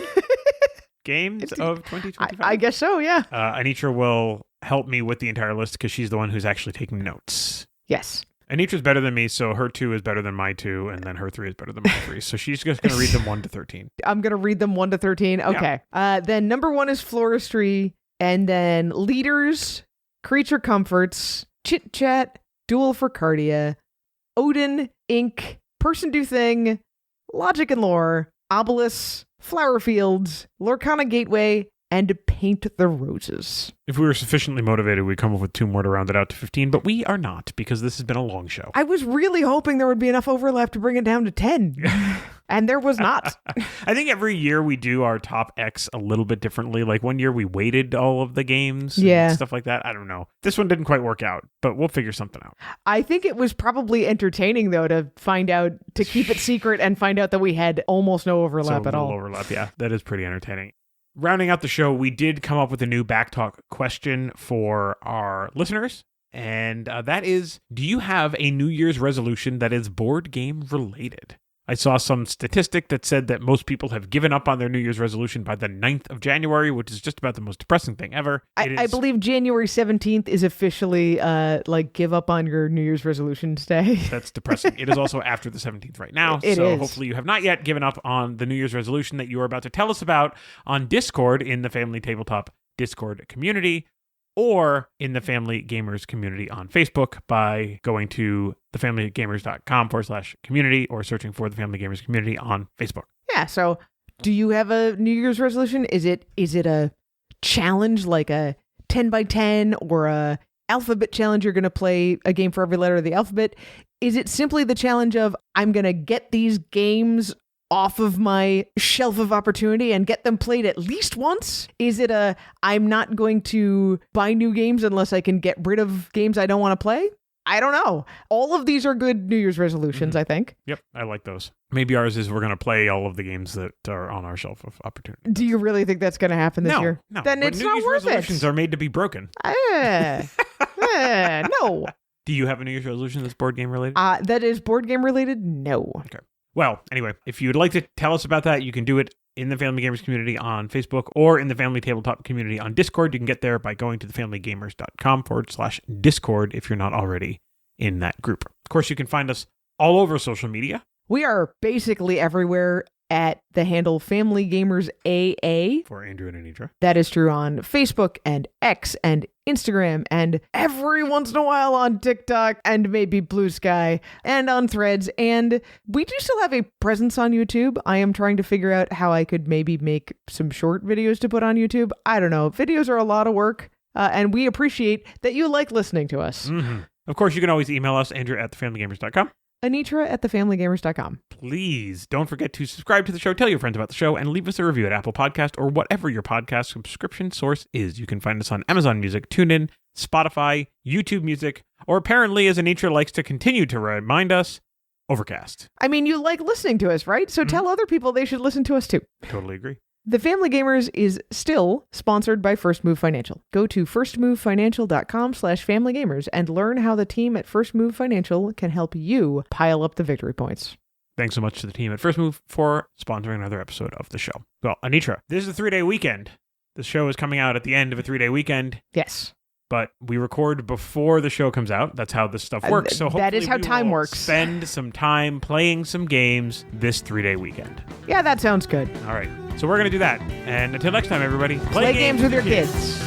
games of 2025. I guess so, yeah. Anitra will help me with the entire list because she's the one who's actually taking notes. Yes. Anitra's better than me, so her 2 is better than my 2, and then her 3 is better than my 3. So she's just going to read them 1 to 13. I'm going to read them 1 to 13. Okay. Then number 1 is Floristry, and then Leaders, Creature Comforts, Chit Chat, Duel for Cardia, Odin, Inc., Person Do Thing, Logic and Lore, Obelisk, Flower Fields, Lorcana Gateway, and Paint the Roses. If we were sufficiently motivated, we'd come up with 2 more to round it out to 15, but we are not, because this has been a long show. I was really hoping there would be enough overlap to bring it down to 10. And there was not. I think every year we do our top X a little bit differently. Like one year we weighted all of the games and stuff like that. I don't know. This one didn't quite work out, but we'll figure something out. I think it was probably entertaining, though, to find out, to keep it secret and find out that we had almost no overlap at all. Overlap, yeah. That is pretty entertaining. Rounding out the show, we did come up with a new Backtalk question for our listeners. And that is, do you have a New Year's resolution that is board game related? I saw some statistic that said that most people have given up on their New Year's resolution by the 9th of January, which is just about the most depressing thing ever. I believe January 17th is officially give up on your New Year's resolutions day. That's depressing. It is also after the 17th right now. So hopefully you have not yet given up on the New Year's resolution that you are about to tell us about on Discord in the Family Tabletop Discord community, or in the Family Gamers community on Facebook by going to thefamilygamers.com/community or searching for the Family Gamers community on Facebook. Yeah, so do you have a New Year's resolution? Is it a challenge like a 10 by 10 or a alphabet challenge? You're going to play a game for every letter of the alphabet. Is it simply the challenge of I'm going to get these games off of my shelf of opportunity and get them played at least once? Is it I'm not going to buy new games unless I can get rid of games I don't want to play? I don't know. All of these are good New Year's resolutions, I think. Yep, I like those. Maybe ours is we're going to play all of the games that are on our shelf of opportunity. Do you really think that's going to happen this year? No. Then it's New not Year's worth resolutions are made to be broken. No. Do you have a New Year's resolution that's board game related? That is board game related? No. Okay. Well, anyway, if you would like to tell us about that, you can do it in the Family Gamers community on Facebook or in the Family Tabletop community on Discord. You can get there by going to thefamilygamers.com/Discord if you're not already in that group. Of course, you can find us all over social media. We are basically everywhere at the handle Family Gamers AA. For Andrew and Anitra. That is true on Facebook and X and Instagram and every once in a while on TikTok and maybe Blue Sky and on Threads. And we do still have a presence on YouTube. I am trying to figure out how I could maybe make some short videos to put on YouTube. I don't know. Videos are a lot of work. And we appreciate that you like listening to us. Mm-hmm. Of course, you can always email us, Andrew@thefamilygamers.com. Anitra@thefamilygamers.com. Please don't forget to subscribe to the show, tell your friends about the show, and leave us a review at Apple Podcast or whatever your podcast subscription source is. You can find us on Amazon Music, TuneIn, Spotify, YouTube Music, or apparently, as Anitra likes to continue to remind us, Overcast. I mean, you like listening to us, right? So tell other people they should listen to us too. Totally agree. The Family Gamers is still sponsored by First Move Financial. Go to firstmovefinancial.com/familygamers and learn how the team at First Move Financial can help you pile up the victory points. Thanks so much to the team at First Move for sponsoring another episode of the show. Well, Anitra, this is a 3-day weekend. The show is coming out at the end of a 3-day weekend. Yes. But we record before the show comes out. That's how this stuff works. So hopefully that is how time works. Spend some time playing some games this 3-day weekend. Yeah, that sounds good. All right. So we're going to do that. And until next time, everybody, play games with your kids.